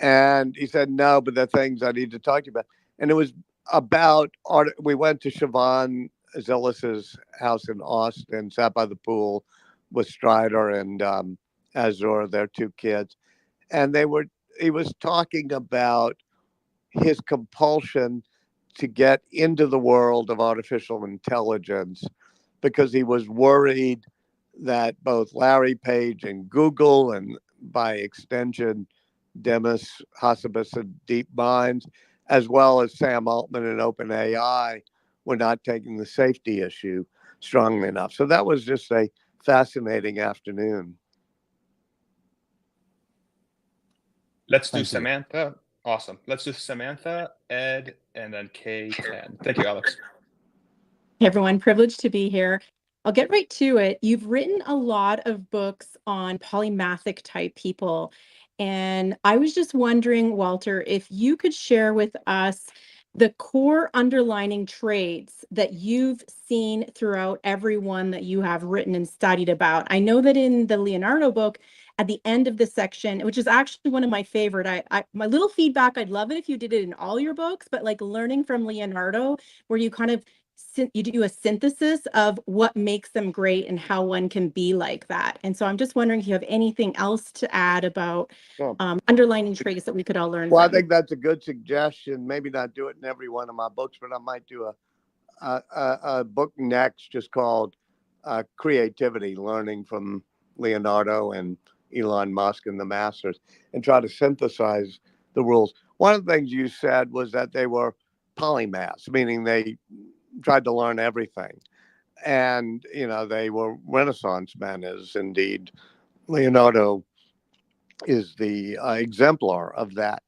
And he said, no, but the things I need to talk to you about. And it was about art. We went to Siobhan Zillis's house in Austin, sat by the pool with Strider and Azure, their two kids. And he was talking about his compulsion to get into the world of artificial intelligence because he was worried that both Larry Page and Google, and by extension, Demis Hassabis and DeepMind, as well as Sam Altman and OpenAI, were not taking the safety issue strongly enough. So that was just a fascinating afternoon. Let's do Samantha. Awesome. Let's do Samantha, Ed, and then K10. Thank you, Alex. Hey, everyone. Privileged to be here. I'll get right to it. You've written a lot of books on polymathic type people. And I was just wondering, Walter, if you could share with us the core underlining traits that you've seen throughout everyone that you have written and studied about. I know that in the Leonardo book, at the end of the section, which is actually one of my favorite, my little feedback, I'd love it if you did it in all your books, but like learning from Leonardo, where you kind of you do a synthesis of what makes them great and how one can be like that. And so I'm just wondering if you have anything else to add about underlining traits that we could all learn from. I think that's a good suggestion. Maybe not do it in every one of my books, but I might do a book next just called Creativity, Learning from Leonardo and Elon Musk and the Masters, and try to synthesize the rules. One of the things you said was that they were polymaths, meaning they tried to learn everything. And, they were Renaissance men, as indeed Leonardo is the exemplar of that.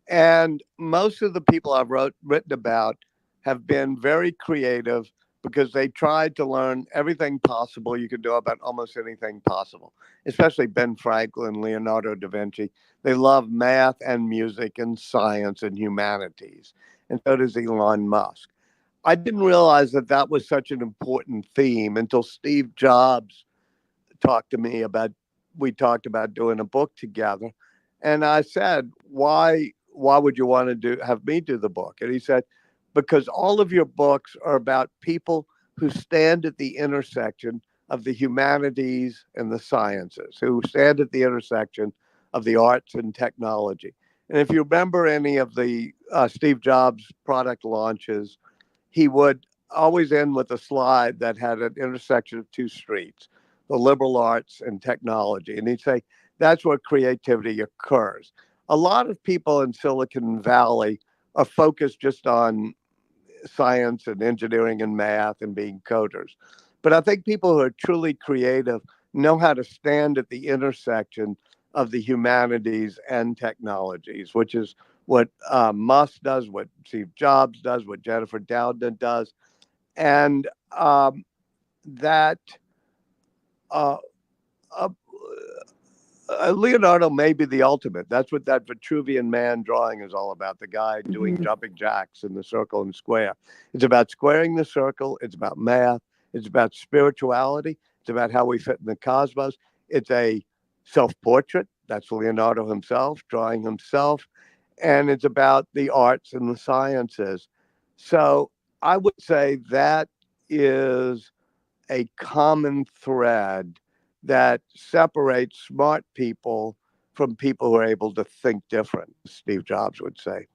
And most of the people I've written about have been very creative because they tried to learn everything possible you could do about almost anything possible, especially Ben Franklin, Leonardo da Vinci. They love math and music and science and humanities. and so does Elon Musk. I didn't realize that that was such an important theme until Steve Jobs talked to me about, we talked about doing a book together. And I said, why would you want to have me do the book? And he said, because all of your books are about people who stand at the intersection of the humanities and the sciences, who stand at the intersection of the arts and technology. And if you remember any of the Steve Jobs product launches, he would always end with a slide that had an intersection of two streets, the liberal arts and technology. And he'd say, that's where creativity occurs. A lot of people in Silicon Valley are focused just on science and engineering and math and being coders. But I think people who are truly creative know how to stand at the intersection of the humanities and technologies, which is what Musk does, what Steve Jobs does, what Jennifer Doudna does. And that uh, uh, Leonardo may be the ultimate. That's what that Vitruvian Man drawing is all about. The guy doing jumping jacks in the circle and square. It's about squaring the circle. It's about math. It's about spirituality. It's about how we fit in the cosmos. It's a self-portrait. That's Leonardo himself, drawing himself. And it's about the arts and the sciences. So I would say that is a common thread that separates smart people from people who are able to think different, Steve Jobs would say.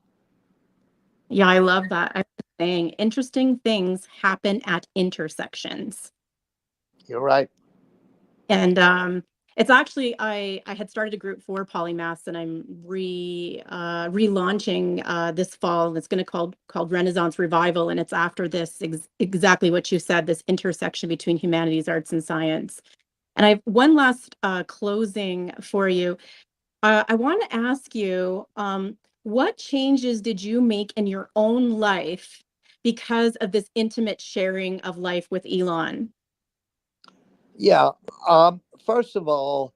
Yeah, I love that. I was saying interesting things happen at intersections. You're right. And it's actually I had started a group for polymaths, and I'm relaunching this fall. It's going to called Renaissance Revival, and it's after this exactly what you said, this intersection between humanities, arts, and science. And I have one last closing for you. I want to ask you, what changes did you make in your own life because of this intimate sharing of life with Elon? Yeah. First of all,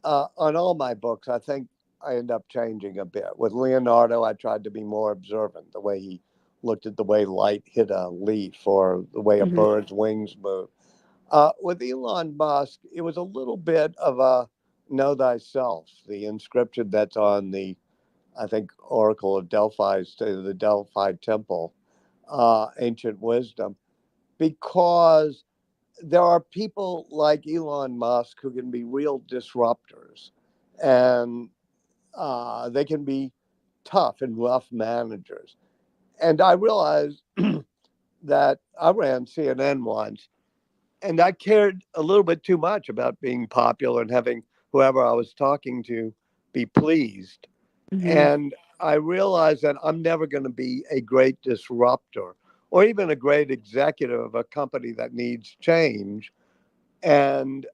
on all my books, I think I end up changing a bit. With Leonardo, I tried to be more observant, the way he looked at the way light hit a leaf or the way a bird's wings move. With Elon Musk, it was a little bit of a know thyself, the inscription that's on the, I think, Oracle of Delphi's, the Delphi Temple, ancient wisdom, because there are people like Elon Musk who can be real disruptors, and they can be tough and rough managers. And I realized that I ran CNN once, and I cared a little bit too much about being popular and having whoever I was talking to be pleased. And I realized that I'm never going to be a great disruptor or even a great executive of a company that needs change. And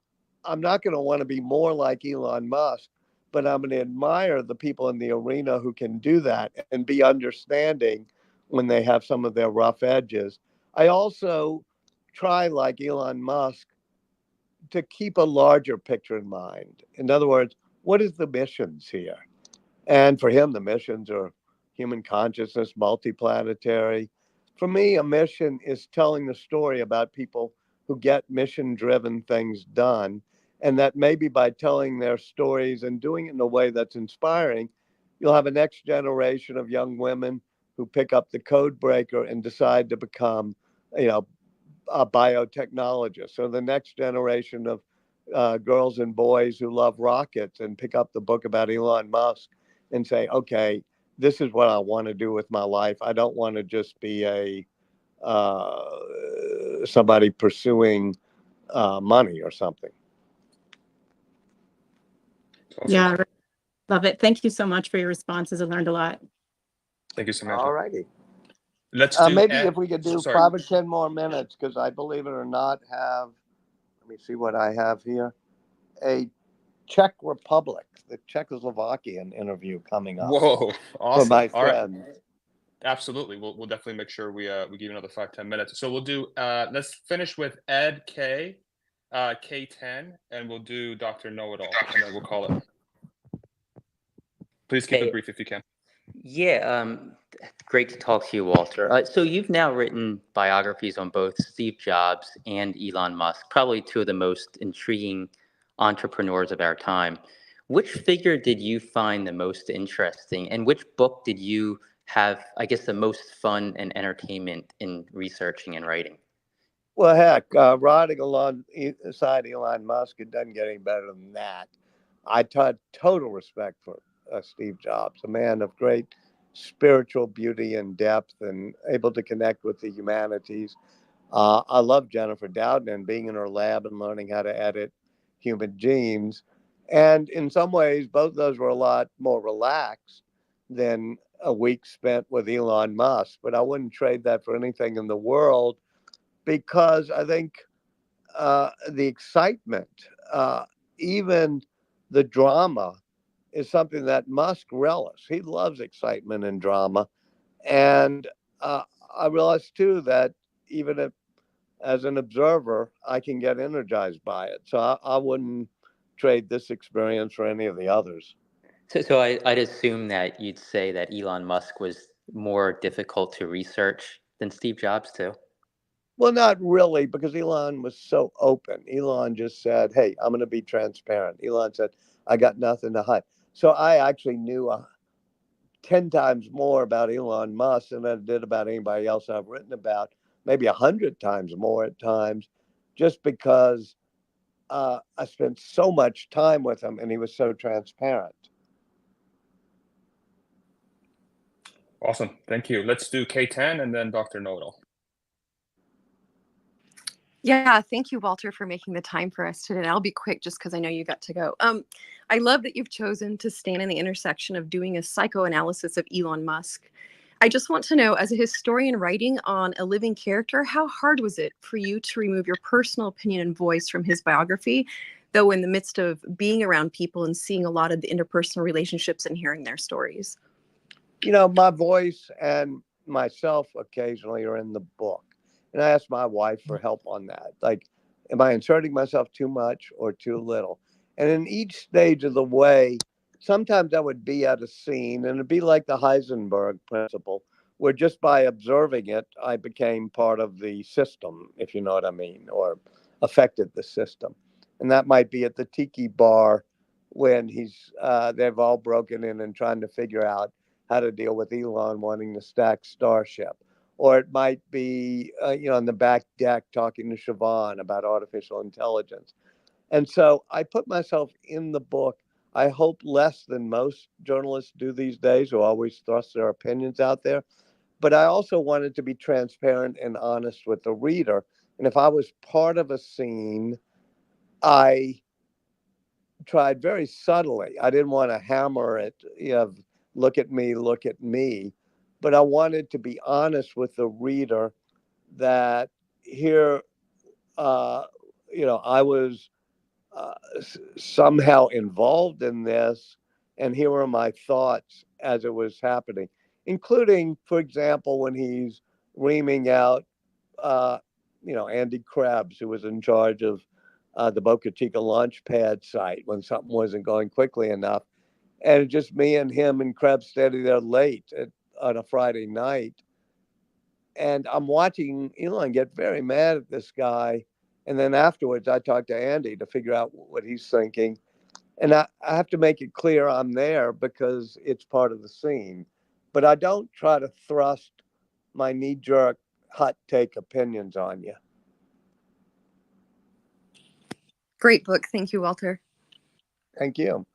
I'm not going to want to be more like Elon Musk, but I'm going to admire the people in the arena who can do that and be understanding when they have some of their rough edges. I also try, like Elon Musk, to keep a larger picture in mind. In other words, what is the missions here? And for him, the missions are human consciousness, multiplanetary. For me, a mission is telling the story about people who get mission driven things done. And that maybe by telling their stories and doing it in a way that's inspiring, you'll have a next generation of young women who pick up the code breaker and decide to become, you know, biotechnologists. So the next generation of girls and boys who love rockets and pick up the book about Elon Musk and say, okay, this is what I want to do with my life. I don't want to just be a somebody pursuing money or something. Yeah, love it. Thank you so much for your responses. I learned a lot. Thank you, Samantha. All righty. Let's do maybe if we could do sorry. 5 or 10 more minutes, because I, believe it or not, have, let me see what I have here, a Czech Republic, the Czechoslovakian interview coming up. Whoa, awesome. For my All right. friend. Absolutely. We'll definitely make sure we give you another 5-10 minutes. So we'll do let's finish with Ed K, K10, and we'll do Dr. Know-It-All, and then we'll call it. Please keep it brief if you can. Yeah, great to talk to you, Walter. So you've now written biographies on both Steve Jobs and Elon Musk, probably two of the most intriguing entrepreneurs of our time. Which figure did you find the most interesting, and which book did you have, I guess, the most fun and entertainment in researching and writing? Well, heck, riding alongside Elon Musk, it doesn't get any better than that. I had total respect for Steve Jobs, a man of great spiritual beauty and depth and able to connect with the humanities. I love Jennifer Doudna and being in her lab and learning how to edit human genes. And in some ways, both of those were a lot more relaxed than a week spent with Elon Musk. But I wouldn't trade that for anything in the world because I think the excitement, even the drama, is something that Musk relishes. He loves excitement and drama. And I realized too that even if, as an observer, I can get energized by it. So I wouldn't trade this experience for any of the others. So I'd assume that you'd say that Elon Musk was more difficult to research than Steve Jobs, too. Well, not really, because Elon was so open. Elon just said, "Hey, I'm going to be transparent." Elon said, "I got nothing to hide." So I actually knew 10 times more about Elon Musk than I did about anybody else I've written about, maybe 100 times more at times, just because I spent so much time with him and he was so transparent. Awesome. Thank you. Let's do K10 and then Dr. Know-It-All. Yeah, thank you, Walter, for making the time for us today. And I'll be quick just because I know you got to go. I love that you've chosen to stand in the intersection of doing a psychoanalysis of Elon Musk. I just want to know, as a historian writing on a living character, how hard was it for you to remove your personal opinion and voice from his biography, though in the midst of being around people and seeing a lot of the interpersonal relationships and hearing their stories? You know, my voice and myself occasionally are in the book. And I asked my wife for help on that. Like, am I inserting myself too much or too little? And in each stage of the way, sometimes I would be at a scene and it'd be like the Heisenberg principle, where just by observing it, I became part of the system, if you know what I mean, or affected the system. And that might be at the tiki bar when they've all broken in and trying to figure out how to deal with Elon wanting to stack Starship. Or it might be, on the back deck talking to Siobhan about artificial intelligence. And so I put myself in the book. I hope less than most journalists do these days, who always thrust their opinions out there. But I also wanted to be transparent and honest with the reader. And if I was part of a scene, I tried very subtly. I didn't want to hammer it, look at me, look at me. But I wanted to be honest with the reader that here, I was somehow involved in this, and here are my thoughts as it was happening, including, for example, when he's reaming out, Andy Krebs, who was in charge of the Boca Chica launch pad site when something wasn't going quickly enough. And just me and him and Krebs standing there late on a Friday night. And I'm watching Elon get very mad at this guy. And then afterwards, I talked to Andy to figure out what he's thinking. And I have to make it clear I'm there because it's part of the scene. But I don't try to thrust my knee-jerk, hot take opinions on you. Great book. Thank you, Walter. Thank you.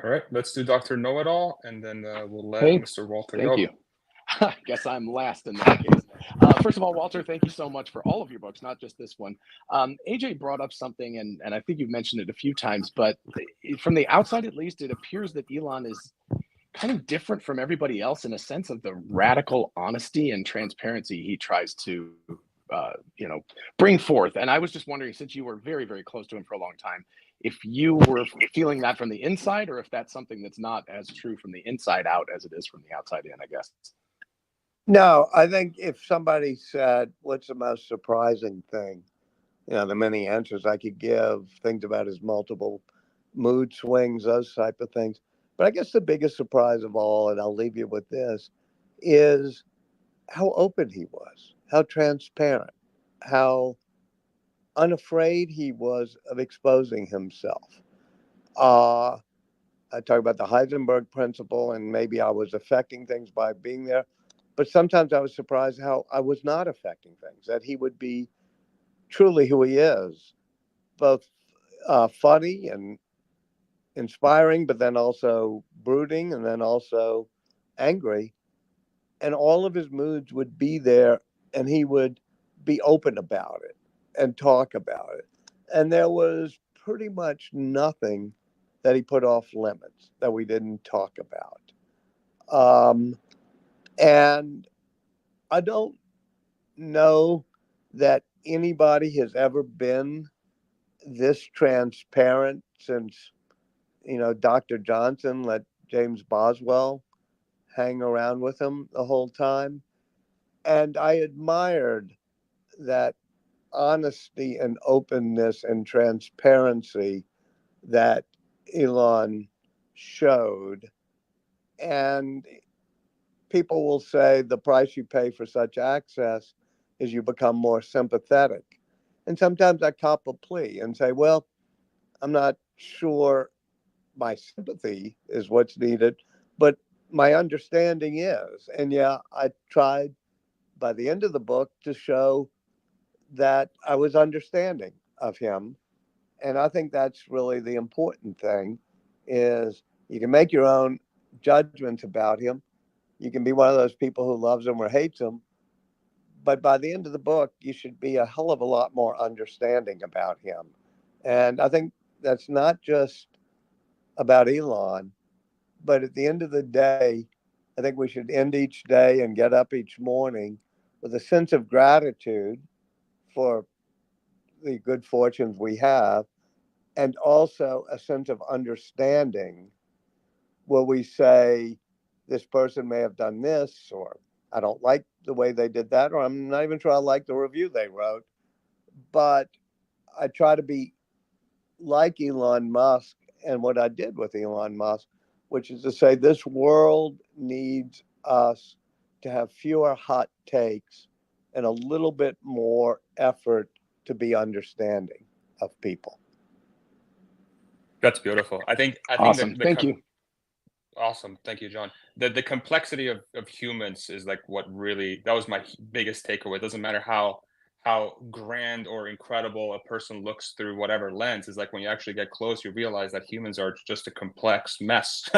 All right, let's do Dr. Know-It-All, and then we'll let Hey, Mr. Walter thank go. you. I guess I'm last in that case. First of all, Walter, thank you so much for all of your books, not just this one. AJ brought up something, and I think you've mentioned it a few times, but from the outside at least, it appears that Elon is kind of different from everybody else in a sense of the radical honesty and transparency he tries to bring forth. And I was just wondering, since you were very, very close to him for a long time, if you were feeling that from the inside, or if that's something that's not as true from the inside out as it is from the outside in, I guess. No, I think if somebody said, what's the most surprising thing? The many answers I could give, things about his multiple mood swings, those type of things. But I guess the biggest surprise of all, and I'll leave you with this, is how open he was, how transparent, how unafraid he was of exposing himself. I talk about the Heisenberg principle, and maybe I was affecting things by being there. But sometimes I was surprised how I was not affecting things, that he would be truly who he is, both funny and inspiring, but then also brooding and then also angry. And all of his moods would be there, and he would be open about it and talk about it. And there was pretty much nothing that he put off limits that we didn't talk about. And I don't know that anybody has ever been this transparent since, Dr. Johnson let James Boswell hang around with him the whole time. And I admired that honesty and openness and transparency that Elon showed. And people will say the price you pay for such access is you become more sympathetic. And sometimes I cop a plea and say, well, I'm not sure my sympathy is what's needed, but my understanding is. And yeah, I tried by the end of the book to show that I was understanding of him. And I think that's really the important thing is you can make your own judgments about him. You can be one of those people who loves him or hates him. But by the end of the book, you should be a hell of a lot more understanding about him. And I think that's not just about Elon, but at the end of the day, I think we should end each day and get up each morning with a sense of gratitude for the good fortunes we have, and also a sense of understanding where we say, this person may have done this, or I don't like the way they did that, or I'm not even sure I like the review they wrote. But I try to be like Elon Musk and what I did with Elon Musk, which is to say this world needs us to have fewer hot takes and a little bit more effort to be understanding of people. That's beautiful. I think Awesome. Thank you. Awesome. Thank you, John. The complexity of humans is like what really, that was my biggest takeaway. It doesn't matter how grand or incredible a person looks through whatever lens. Is like when you actually get close, you realize that humans are just a complex mess.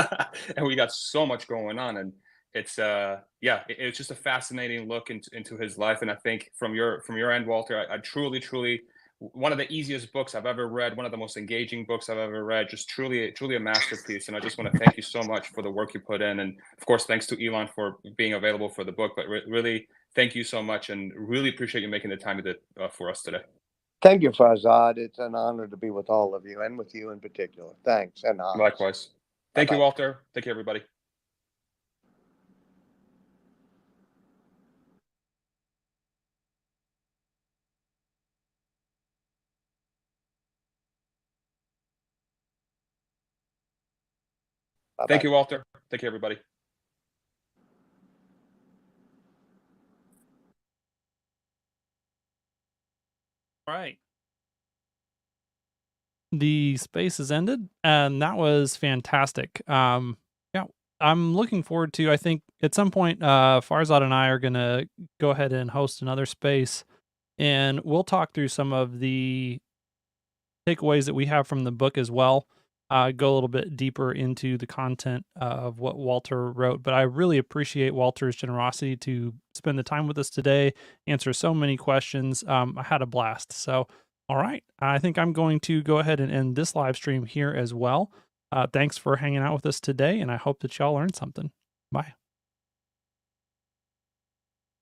And we got so much going on. And it's it's just a fascinating look into his life. And I think from your end, Walter, I truly, one of the easiest books I've ever read, one of the most engaging books I've ever read, just truly a masterpiece. And I just want to thank you so much for the work you put in. And of course, thanks to Elon for being available for the book, but really thank you so much and really appreciate you making the time for us today. Thank you, Farzad. It's an honor to be with all of you and with you in particular. Thanks. And likewise. Thank Bye-bye. you, Walter. Thank you, everybody. Bye-bye. Thank you, Walter. Thank you, everybody. All right. The space has ended, and that was fantastic. Yeah, I'm looking forward to, I think at some point, Farzad and I are going to go ahead and host another space, and we'll talk through some of the takeaways that we have from the book as well. Go a little bit deeper into the content of what Walter wrote. But I really appreciate Walter's generosity to spend the time with us today, answer so many questions. I had a blast. So, all right. I think I'm going to go ahead and end this live stream here as well. Thanks for hanging out with us today, and I hope that y'all learned something. Bye.